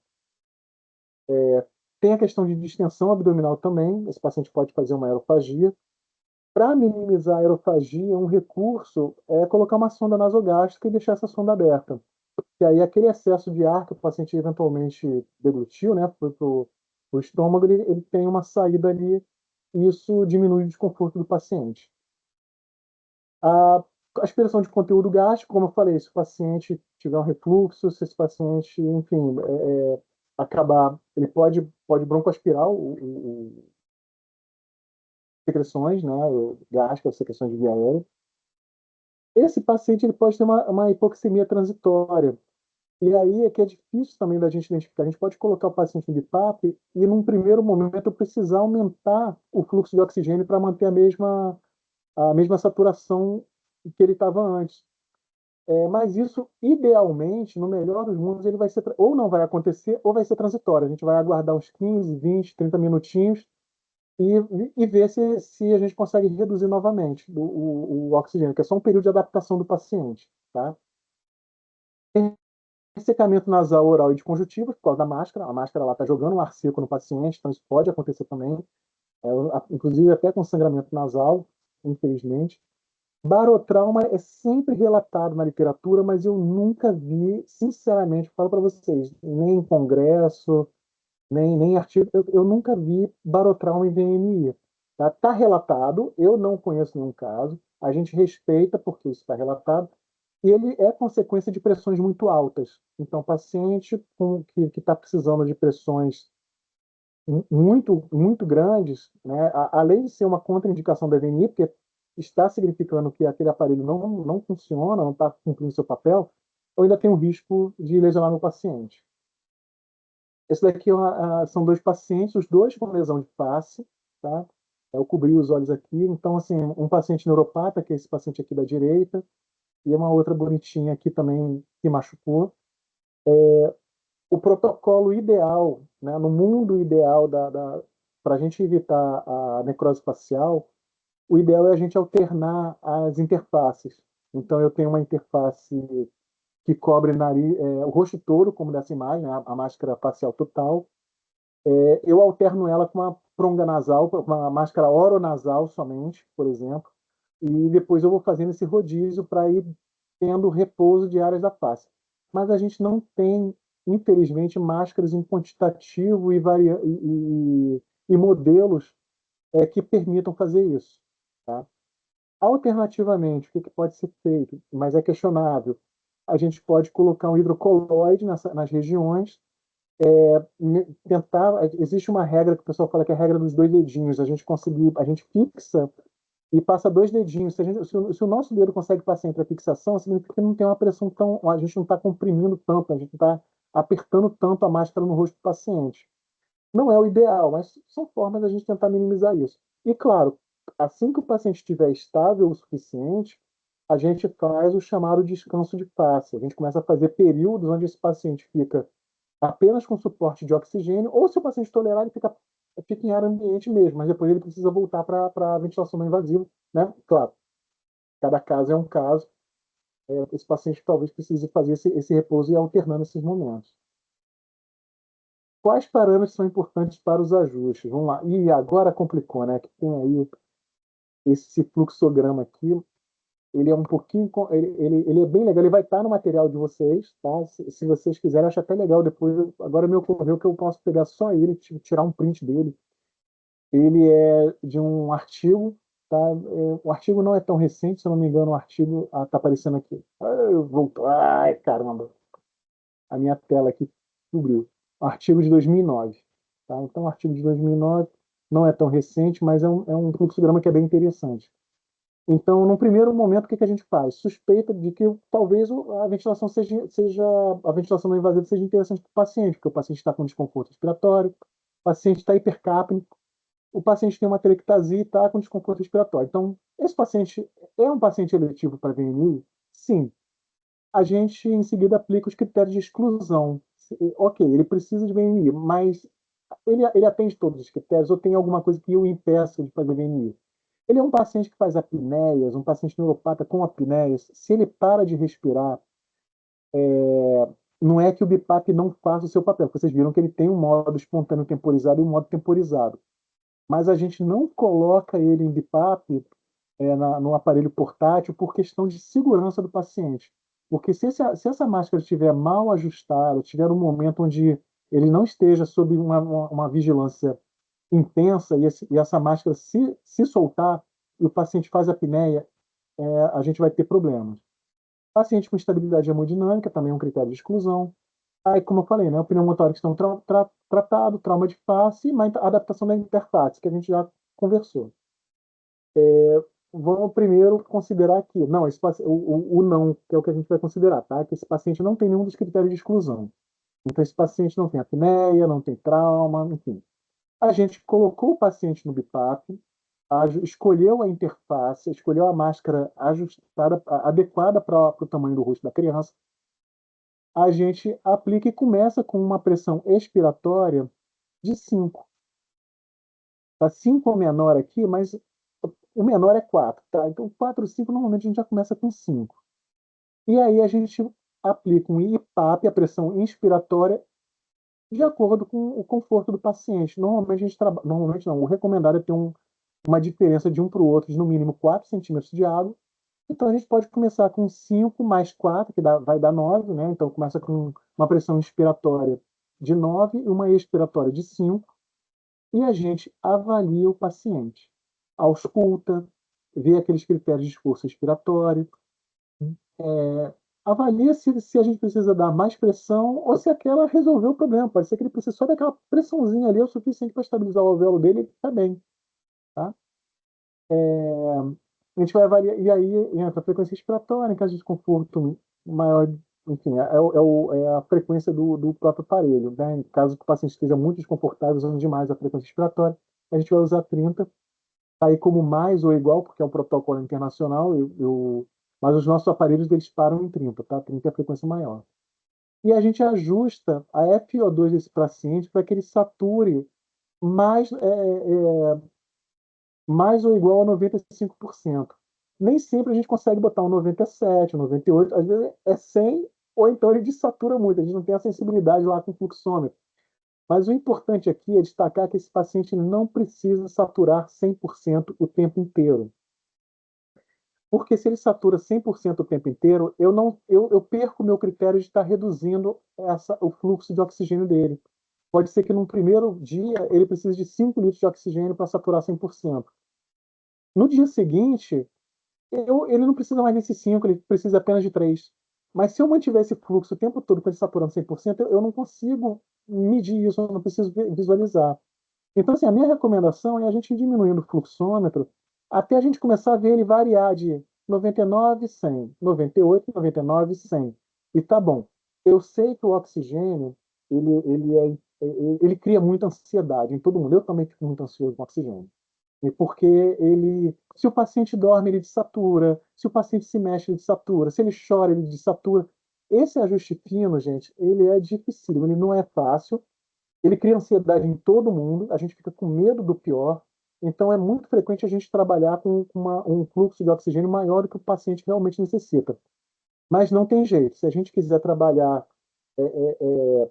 Tem a questão de distensão abdominal também. Esse paciente pode fazer uma aerofagia. Para minimizar a aerofagia, um recurso é colocar uma sonda nasogástrica e deixar essa sonda aberta. E aí aquele excesso de ar que o paciente eventualmente deglutiu, né, foi para o estômago, ele tem uma saída ali e isso diminui o desconforto do paciente. A aspiração de conteúdo gástrico, como eu falei, se o paciente tiver um refluxo, se esse paciente, enfim, acabar, ele pode broncoaspirar secreções, né, gástricas, secreções de via aérea. Esse paciente ele pode ter uma hipoxemia transitória. E aí é que é difícil também da gente identificar. A gente pode colocar o paciente em BIPAP e, num primeiro momento, precisar aumentar o fluxo de oxigênio para manter a mesma saturação que ele estava antes. Mas isso, idealmente, no melhor dos mundos, ele vai ser, ou não vai acontecer, ou vai ser transitório. A gente vai aguardar uns 15, 20, 30 minutinhos e, e ver se a gente consegue reduzir novamente o oxigênio, que é só um período de adaptação do paciente, tá? Ressecamento nasal, oral e de conjuntivas, por causa da máscara. A máscara lá está jogando um ar seco no paciente, então isso pode acontecer também, inclusive até com sangramento nasal, infelizmente. Barotrauma é sempre relatado na literatura, mas eu nunca vi, sinceramente, falo para vocês, nem em congresso, nem artigo, eu nunca vi barotrauma em VNI. Tá relatado, eu não conheço nenhum caso, a gente respeita porque isso está relatado, e ele é consequência de pressões muito altas. Então, paciente que está precisando de pressões muito grandes, né, além de ser uma contraindicação da VNI, porque está significando que aquele aparelho não funciona, não está cumprindo seu papel, eu ainda tenho risco de lesionar meu paciente. Esse daqui são dois pacientes, os dois com lesão de face, tá? Eu cobri os olhos aqui, então, assim, um paciente neuropata, que é esse paciente aqui da direita, e uma outra bonitinha aqui também que machucou. O protocolo ideal, né, no mundo ideal para a gente evitar a necrose facial, o ideal é a gente alternar as interfaces. Então, eu tenho uma interface que cobre o rosto todo, como dessa imagem, né, a máscara facial total. Eu alterno ela com uma pronga nasal, com uma máscara oronasal somente, por exemplo, e depois eu vou fazendo esse rodízio para ir tendo repouso de áreas da face. Mas a gente não tem, infelizmente, máscaras em quantitativo e modelos que permitam fazer isso. Tá? Alternativamente, o que pode ser feito, mas é questionável, a gente pode colocar um hidrocoloide nas regiões, tentar. Existe uma regra que o pessoal fala que é a regra dos dois dedinhos. A gente fixa e passa dois dedinhos. Se o nosso dedo consegue passar entre a fixação, significa que não tem uma pressão tão. A gente não está comprimindo tanto, a gente não está apertando tanto a máscara no rosto do paciente. Não é o ideal, mas são formas da gente tentar minimizar isso. E claro, assim que o paciente estiver estável o suficiente, a gente faz o chamado descanso de face. A gente começa a fazer períodos onde esse paciente fica apenas com suporte de oxigênio, ou se o paciente tolerar, ele fica em ar ambiente mesmo, mas depois ele precisa voltar para a ventilação não invasiva, né? Claro, cada caso é um caso. Esse paciente talvez precise fazer esse repouso e ir alternando esses momentos. Quais parâmetros são importantes para os ajustes? Vamos lá. E agora complicou, né? Que tem aí esse fluxograma aqui. Ele é um pouquinho. Ele é bem legal. Ele vai estar no material de vocês, tá? Se vocês quiserem, eu acho até legal depois. Agora me ocorreu que eu posso pegar só ele, tirar um print dele. Ele é de um artigo, tá? O artigo não é tão recente, se eu não me engano, o artigo está aparecendo aqui. Voltou. Ai, caramba. A minha tela aqui cobriu. Artigo de 2009. Tá? Então, o artigo de 2009 não é tão recente, mas é um fluxograma que é bem interessante. Então, no primeiro momento, o que a gente faz? Suspeita de que talvez a ventilação a ventilação não invasiva seja interessante para o paciente, porque o paciente está com desconforto respiratório, o paciente está hipercapnico, o paciente tem uma telectasia e está com desconforto respiratório. Então, esse paciente é um paciente eletivo para VNI? Sim. A gente, em seguida, aplica os critérios de exclusão. Ok, ele precisa de VNI, mas ele atende todos os critérios ou tem alguma coisa que o impeça de fazer VNI? Ele é um paciente que faz apneias, um paciente neuropata com apneias. Se ele para de respirar, não é que o BIPAP não faça o seu papel. Vocês viram que ele tem um modo espontâneo temporizado e um modo temporizado. Mas a gente não coloca ele em BIPAP no aparelho portátil por questão de segurança do paciente. Porque se essa máscara estiver mal ajustada, tiver um momento onde ele não esteja sob uma vigilância intensa e essa máscara se soltar e o paciente faz a apneia, a gente vai ter problemas. Paciente com estabilidade hemodinâmica também é um critério de exclusão. Aí, como eu falei, né, o pneumotórax não tratado, trauma de face e adaptação da interface, que a gente já conversou. Vamos primeiro considerar que, não, o não, que é o que a gente vai considerar, tá? Que esse paciente não tem nenhum dos critérios de exclusão. Então, esse paciente não tem apneia, não tem trauma, enfim. A gente colocou o paciente no BIPAP, escolheu a interface, escolheu a máscara ajustada, adequada para o tamanho do rosto da criança, a gente aplica e começa com uma pressão expiratória de 5. Tá? 5 é o menor aqui, mas o menor é 4. Tá? Então, 4, 5, normalmente a gente já começa com 5. E aí a gente aplica um IPAP, a pressão inspiratória, de acordo com o conforto do paciente. Normalmente a gente trabalha, normalmente não, o recomendado é ter uma diferença de um para o outro de no mínimo 4 centímetros de água. Então a gente pode começar com 5 mais 4, que vai dar 9, né? Então começa com uma pressão inspiratória de 9 e uma expiratória de 5, e a gente avalia o paciente. Ausculta, vê aqueles critérios de esforço expiratório, avalia se a gente precisa dar mais pressão ou se aquela resolveu o problema. Pode ser que ele precise só daquela pressãozinha ali, é o suficiente para estabilizar o alvéolo dele e ele está bem. Tá? A gente vai avaliar, e aí entra a frequência respiratória, em caso de desconforto maior, enfim, é a frequência do próprio aparelho. Né? Em caso que o paciente esteja muito desconfortável, usando demais a frequência respiratória, a gente vai usar 30, tá aí como mais ou igual, porque é um protocolo internacional, mas os nossos aparelhos eles param em 30, tá? 30 é a frequência maior. E a gente ajusta a FiO2 desse paciente para que ele sature mais, mais ou igual a 95%. Nem sempre a gente consegue botar um 97, um 98, às vezes é 100, ou então ele desatura muito, a gente não tem a sensibilidade lá com o fluxômetro. Mas o importante aqui é destacar que esse paciente não precisa saturar 100% o tempo inteiro. Porque se ele satura 100% o tempo inteiro, eu perco o meu critério de estar reduzindo o fluxo de oxigênio dele. Pode ser que num primeiro dia ele precise de 5 litros de oxigênio para saturar 100%. No dia seguinte, ele não precisa mais desses 5, ele precisa apenas de 3. Mas se eu mantiver esse fluxo o tempo todo com ele saturando 100%, eu não consigo medir isso, eu não preciso visualizar. Então, assim, a minha recomendação é a gente ir diminuindo o fluxômetro até a gente começar a ver ele variar de 99, 100, 98, 99, 100. E tá bom. Eu sei que o oxigênio, ele cria muita ansiedade em todo mundo. Eu também fico muito ansioso com o oxigênio. E porque se o paciente dorme, ele desatura, se o paciente se mexe, ele desatura, se ele chora, ele desatura. Esse ajuste fino, gente, ele é difícil, ele não é fácil, ele cria ansiedade em todo mundo, a gente fica com medo do pior, então é muito frequente a gente trabalhar com um fluxo de oxigênio maior do que o paciente realmente necessita. Mas não tem jeito, se a gente quiser trabalhar é, é, é,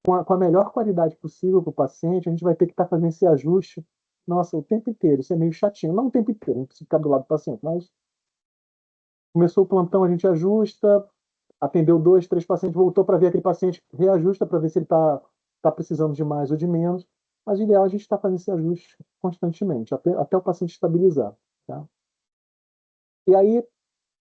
com a melhor qualidade possível para o paciente, a gente vai ter que estar fazendo esse ajuste, nossa, o tempo inteiro, isso é meio chatinho, não o tempo inteiro, não precisa ficar do lado do paciente, mas começou o plantão, a gente ajusta, atendeu 2, 3 pacientes, voltou para ver aquele paciente, reajusta para ver se ele está precisando de mais ou de menos. Mas o ideal é a gente estar fazendo esse ajuste constantemente, até o paciente estabilizar. Tá? E aí,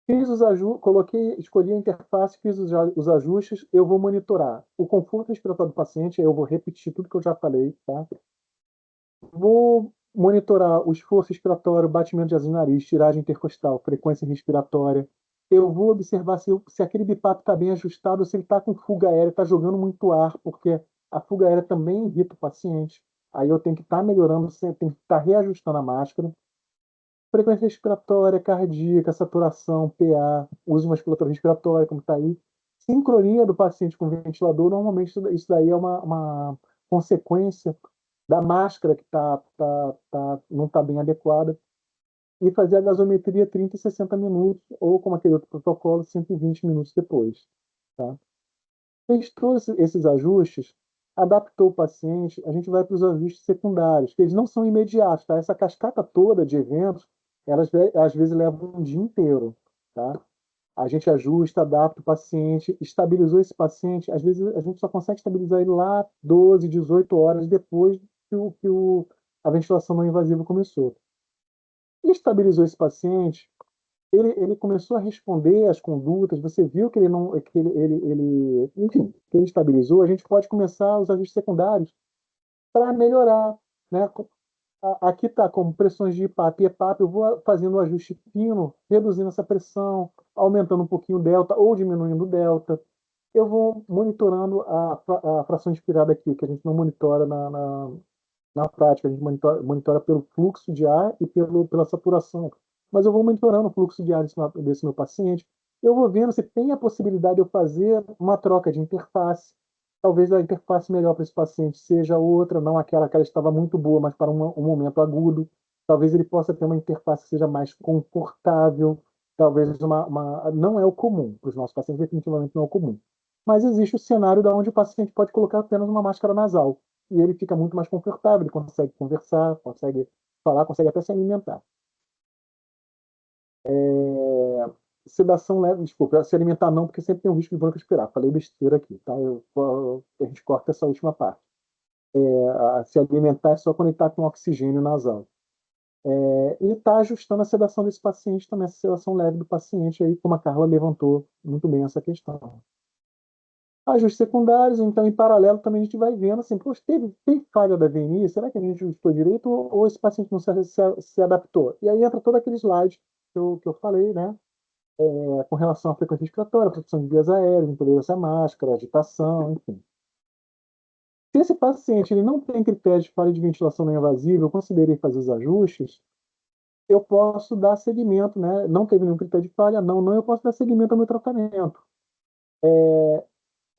fiz os ajustes, escolhi a interface, fiz os ajustes, eu vou monitorar o conforto respiratório do paciente, eu vou repetir tudo que eu já falei. Tá? Vou monitorar o esforço respiratório, batimento de asa no nariz, tiragem intercostal, frequência respiratória. Eu vou observar se aquele BiPAP está bem ajustado, se ele está com fuga aérea, está jogando muito ar, porque a fuga aérea também irrita o paciente. Aí eu tenho que estar melhorando, tenho que estar reajustando a máscara. Frequência respiratória, cardíaca, saturação, PA, uso musculatura respiratória, como está aí. Sincronia do paciente com o ventilador, normalmente isso daí é uma consequência da máscara que não está bem adequada, e fazer a gasometria 30 e 60 minutos, ou como aquele outro protocolo, 120 minutos depois. Tá? Fez todos esses ajustes, adaptou o paciente, a gente vai para os ajustes secundários, que eles não são imediatos. Tá? Essa cascata toda de eventos, elas às vezes levam um dia inteiro. Tá? A gente ajusta, adapta o paciente, estabilizou esse paciente, às vezes a gente só consegue estabilizar ele lá 12, 18 horas depois a ventilação não invasiva começou. Estabilizou esse paciente, ele começou a responder às condutas, você viu que ele não, que enfim, que ele estabilizou, a gente pode começar os ajustes secundários para melhorar, né? Aqui está como pressões de IPAP e EPAP, eu vou fazendo um ajuste fino, reduzindo essa pressão, aumentando um pouquinho o delta ou diminuindo o delta. Eu vou monitorando a fração inspirada aqui, que a gente não monitora Na prática, a gente monitora pelo fluxo de ar e pela saturação. Mas eu vou monitorando o fluxo de ar desse meu paciente. Eu vou vendo se tem a possibilidade de eu fazer uma troca de interface. Talvez a interface melhor para esse paciente seja outra, não aquela que ela estava muito boa, mas para um momento agudo. Talvez ele possa ter uma interface que seja mais confortável. Talvez não é o comum. Para os nossos pacientes, definitivamente não é o comum. Mas existe o cenário da onde o paciente pode colocar apenas uma máscara nasal e ele fica muito mais confortável, ele consegue conversar, consegue falar, consegue até se alimentar. Sedação leve, desculpa, se alimentar não, porque sempre tem um risco de broncoaspirar. Falei besteira aqui, tá? A gente corta essa última parte. Se alimentar é só quando ele está com oxigênio nasal. E está ajustando a sedação desse paciente também, essa sedação leve do paciente, aí, como a Carla levantou muito bem essa questão. Ajustes secundários, então, em paralelo, também a gente vai vendo assim, poxa, tem falha da VNI? Será que a gente ajustou direito ou esse paciente não se adaptou? E aí entra todo aquele slide que eu falei, né? Com relação à frequência respiratória, proteção de vias aéreas, intolerância à máscara, agitação, enfim. Se esse paciente ele não tem critérios de falha de ventilação não invasiva, eu considerei fazer os ajustes, eu posso dar seguimento, né? Não teve nenhum critério de falha, não, eu posso dar seguimento ao meu tratamento.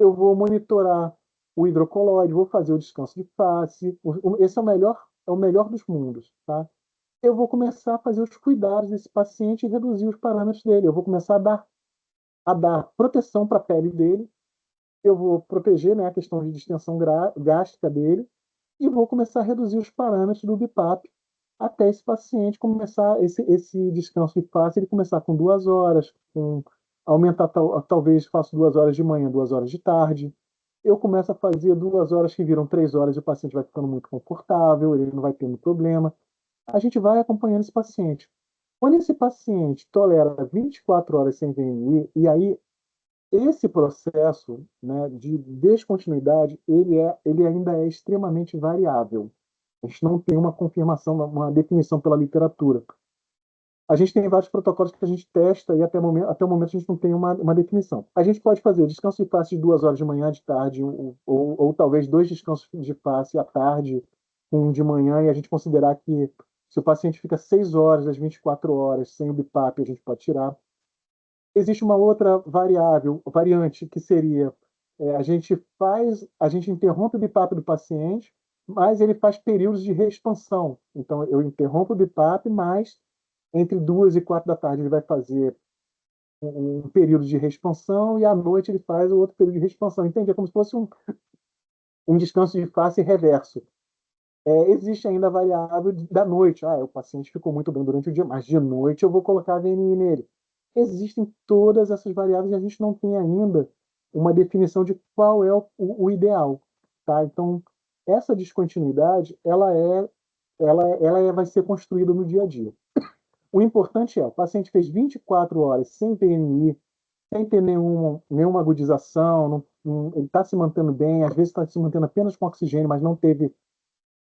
Eu vou monitorar o hidrocoloide, vou fazer o descanso de face. Esse é o melhor dos mundos, tá? Eu vou começar a fazer os cuidados desse paciente e reduzir os parâmetros dele. Eu vou começar a dar proteção para a pele dele. Eu vou proteger, né, a questão de distensão gástrica dele e vou começar a reduzir os parâmetros do BIPAP até esse paciente começar esse descanso de face, ele começar com 2 horas, aumentar talvez faço 2 horas de manhã, 2 horas de tarde. Eu começo a fazer 2 horas que viram 3 horas e o paciente vai ficando muito confortável, ele não vai tendo problema. A gente vai acompanhando esse paciente. Quando esse paciente tolera 24 horas sem VNI, e aí esse processo, né, de descontinuidade, ele ainda é extremamente variável. A gente não tem uma confirmação, uma definição pela literatura. A gente tem vários protocolos que a gente testa e até o momento a gente não tem uma definição. A gente pode fazer descanso de face de 2 horas de manhã, de tarde, ou talvez 2 descansos de face à tarde, um de manhã, e a gente considerar que se o paciente fica 6 horas das 24 horas sem o BIPAP, a gente pode tirar. Existe uma outra variante, que seria a gente interrompe o BIPAP do paciente, mas ele faz períodos de reexpansão. Então, eu interrompo o BIPAP, mas entre 2 e 4 da tarde ele vai fazer um período de reexpansão e à noite ele faz o outro período de reexpansão. Entende? É como se fosse um descanso de face reverso. Existe ainda a variável da noite. O paciente ficou muito bem durante o dia, mas de noite eu vou colocar a VNI nele. Existem todas essas variáveis e a gente não tem ainda uma definição de qual é o ideal. Tá? Então, essa descontinuidade vai ser construída no dia a dia. O importante o paciente fez 24 horas sem VNI, sem ter nenhuma agudização, ele está se mantendo bem, às vezes está se mantendo apenas com oxigênio, mas não teve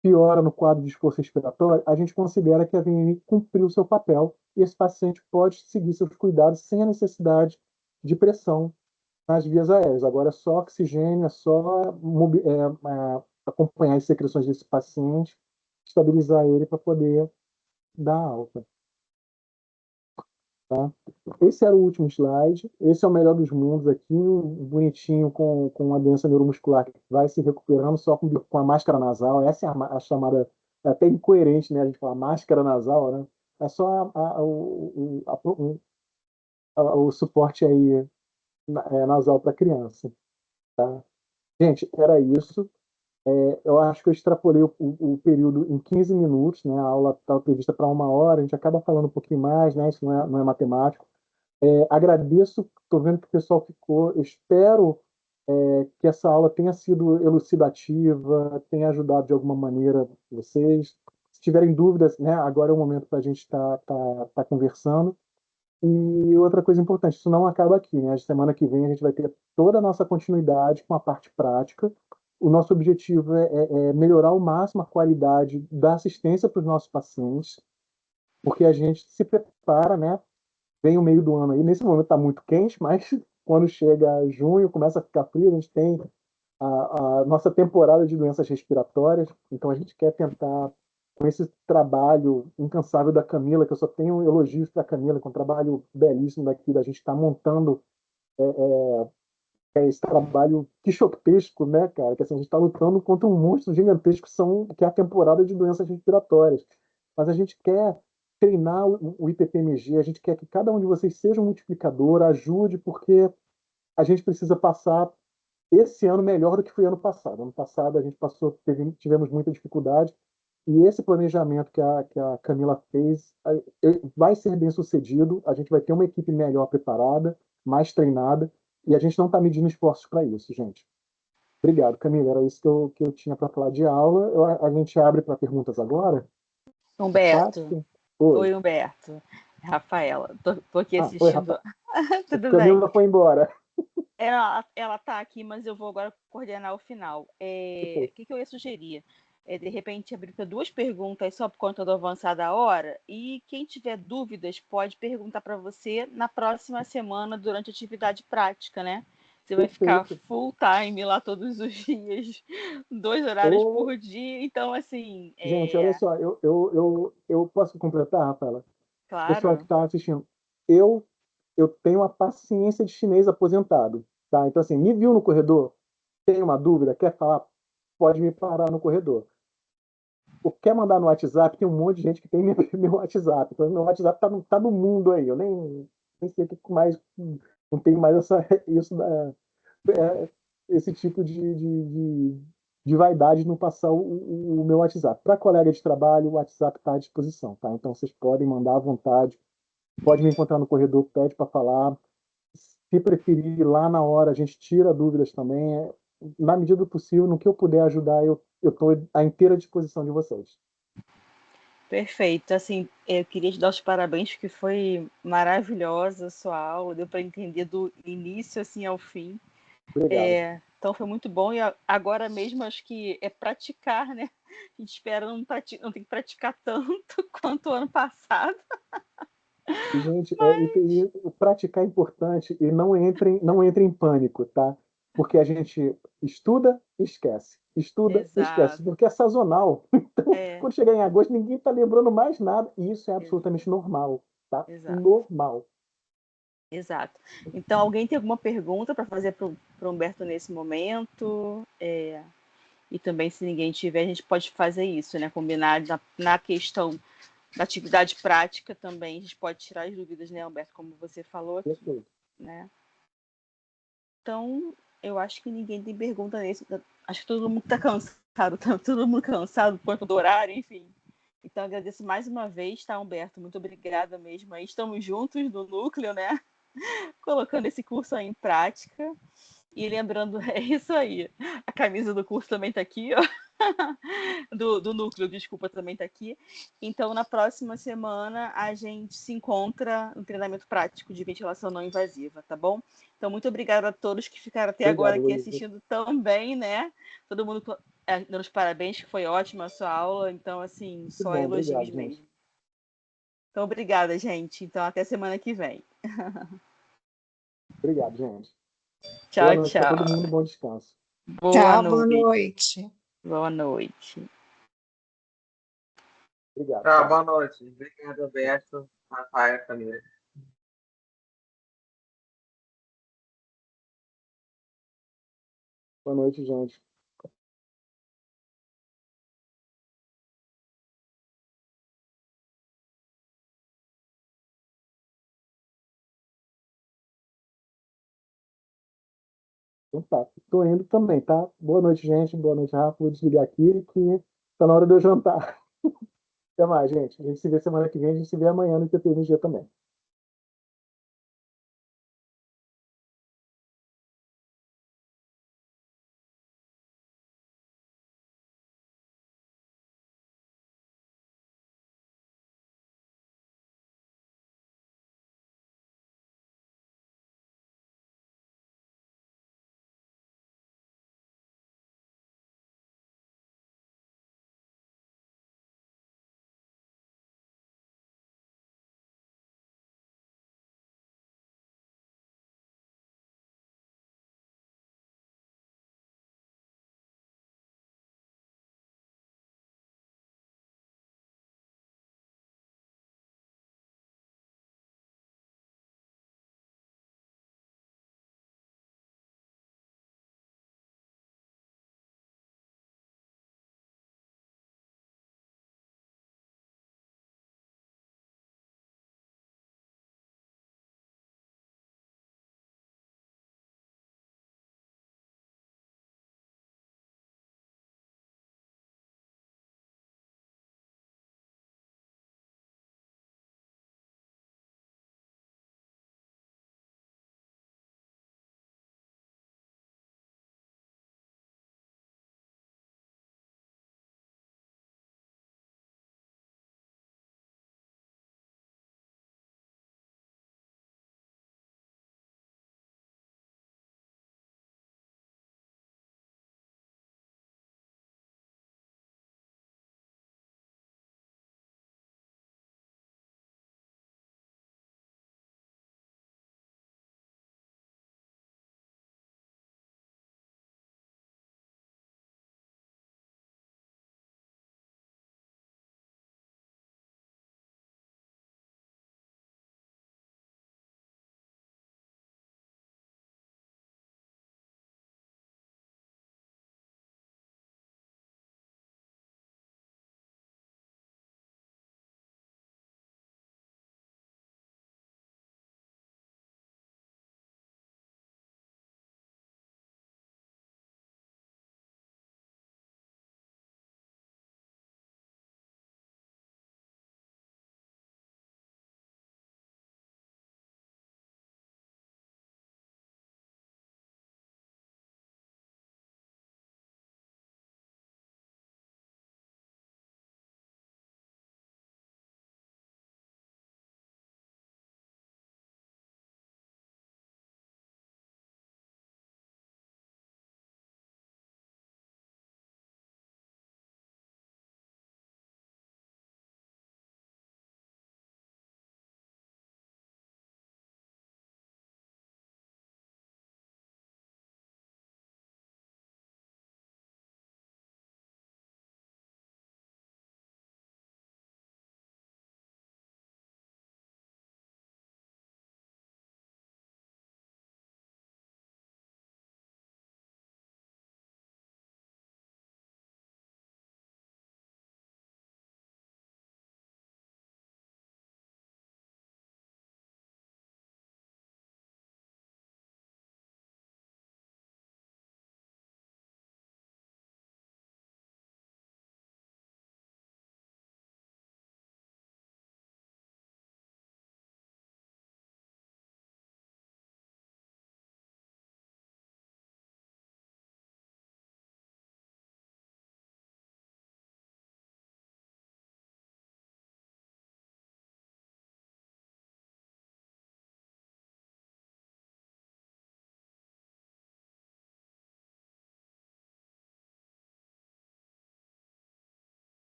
piora no quadro de esforço respiratório, a gente considera que a VNI cumpriu o seu papel e esse paciente pode seguir seus cuidados sem a necessidade de pressão nas vias aéreas. Agora é só oxigênio, é só acompanhar as secreções desse paciente, estabilizar ele para poder dar alta. Tá? Esse era o último slide. Esse é o melhor dos mundos aqui, bonitinho, com a doença neuromuscular que vai se recuperando só com a máscara nasal. Essa é a chamada, é até incoerente, né? A gente fala máscara nasal, né? É só o suporte aí nasal para criança. Tá? Gente, era isso. Eu acho que eu extrapolei o período em 15 minutos, né? A aula estava prevista para 1 hora, a gente acaba falando um pouquinho mais, né? Isso não é matemático. Agradeço, estou vendo que o pessoal ficou. Espero que essa aula tenha sido elucidativa, tenha ajudado de alguma maneira vocês. Se tiverem dúvidas, né, agora é o momento para a gente estar conversando. E outra coisa importante, isso não acaba aqui, né? A semana que vem a gente vai ter toda a nossa continuidade com a parte prática. O nosso objetivo é melhorar ao máximo a qualidade da assistência para os nossos pacientes, porque a gente se prepara, né? Vem o meio do ano aí. Nesse momento está muito quente, mas quando chega junho, começa a ficar frio, a gente tem a nossa temporada de doenças respiratórias. Então, a gente quer tentar, com esse trabalho incansável da Camila, que eu só tenho elogios para a Camila, com um trabalho belíssimo daqui, da gente estar montando esse trabalho quixotesco, né, cara? Que assim, a gente está lutando contra um monstro gigantesco que é a temporada de doenças respiratórias. Mas a gente quer treinar o IPPMG, a gente quer que cada um de vocês seja um multiplicador, ajude, porque a gente precisa passar esse ano melhor do que foi ano passado. Ano passado a gente tivemos muita dificuldade, e esse planejamento que a Camila fez vai ser bem sucedido. A gente vai ter uma equipe melhor preparada, mais treinada, e a gente não está medindo esforços para isso, gente. Obrigado, Camila. Era isso que eu tinha para falar de aula. A gente abre para perguntas agora. Humberto. Oi. Oi, Humberto. Rafaela, tô aqui Oi, assistindo. Rafa. Tudo Camila bem? foi embora. Ela tá aqui, mas eu vou agora coordenar o final. O que eu ia sugerir? De repente, abrir para 2 perguntas só por conta do avançar da hora, e quem tiver dúvidas pode perguntar para você na próxima semana durante a atividade prática, né? Você vai ficar Perfeito. full time lá todos os dias, 2 horários por dia, então assim. Gente, olha só, eu posso completar, Rafaela? Pessoal que Claro. está assistindo, eu tenho a paciência de chinês aposentado, tá? Então, assim, me viu no corredor, tem uma dúvida, quer falar, pode me parar no corredor. Ou quer mandar no WhatsApp, tem um monte de gente que tem meu WhatsApp. Então, meu WhatsApp tá no mundo aí. Eu nem sei o que mais, não tenho mais esse tipo de vaidade no passar o meu WhatsApp. Para colega de trabalho, o WhatsApp está à disposição, tá? Então, vocês podem mandar à vontade. Pode me encontrar no corredor, pede para falar. Se preferir, lá na hora, a gente tira dúvidas também. Na medida do possível, no que eu puder ajudar, eu estou à inteira disposição de vocês. Perfeito. Assim, eu queria te dar os parabéns, porque foi maravilhosa a sua aula, deu para entender do início assim ao fim. Obrigado. Então foi muito bom, e agora mesmo acho que é praticar, né? A gente espera não tem que praticar tanto quanto o ano passado. E, gente, Mas... praticar é importante, e não entrem em pânico, tá? Porque a gente estuda e esquece. Estuda e esquece, Exato. porque é sazonal. Então, É, quando chegar em agosto, ninguém está lembrando mais nada. E isso é absolutamente normal, tá? exato. Normal. Exato. Então, alguém tem alguma pergunta para fazer para o Humberto nesse momento? E também, se ninguém tiver, a gente pode fazer isso, né? Combinar na questão da atividade prática também, a gente pode tirar as dúvidas, né, Humberto, como você falou aqui, Perfeito. né? Então, eu acho que ninguém tem pergunta nesse. Acho que todo mundo está cansado, tá todo mundo cansado por conta do horário, enfim. Então, agradeço mais uma vez, tá, Humberto? Muito obrigada mesmo. Aí estamos juntos no núcleo, né? Colocando esse curso aí em prática. E lembrando, é isso aí. A camisa do curso também está aqui, ó. Do núcleo, desculpa, também está aqui. Então, na próxima semana, a gente se encontra no treinamento prático de ventilação não invasiva, tá bom? Então, muito obrigada a todos que ficaram até agora Obrigado, aqui Luísa. assistindo também, né? Todo mundo dando os parabéns, que foi ótima a sua aula. Então, assim, Que só bom, elogios obrigado, gente. mesmo. Então, obrigada, gente. Então, até semana que vem. Obrigado, gente. Boa Tchau, noite para todo tchau. mundo, bom descanso. Boa Tchau, boa noite. noite. Boa noite. Obrigado. Ah, boa noite. Obrigado, Alberto, Rafael, Camila. Boa noite, gente. Então tá, tô indo também, tá? Boa noite, gente. Boa noite, Rafa. Vou desligar aqui que tá na hora de eu jantar. Até mais, gente. A gente se vê semana que vem, a gente se vê amanhã no IPPMG também.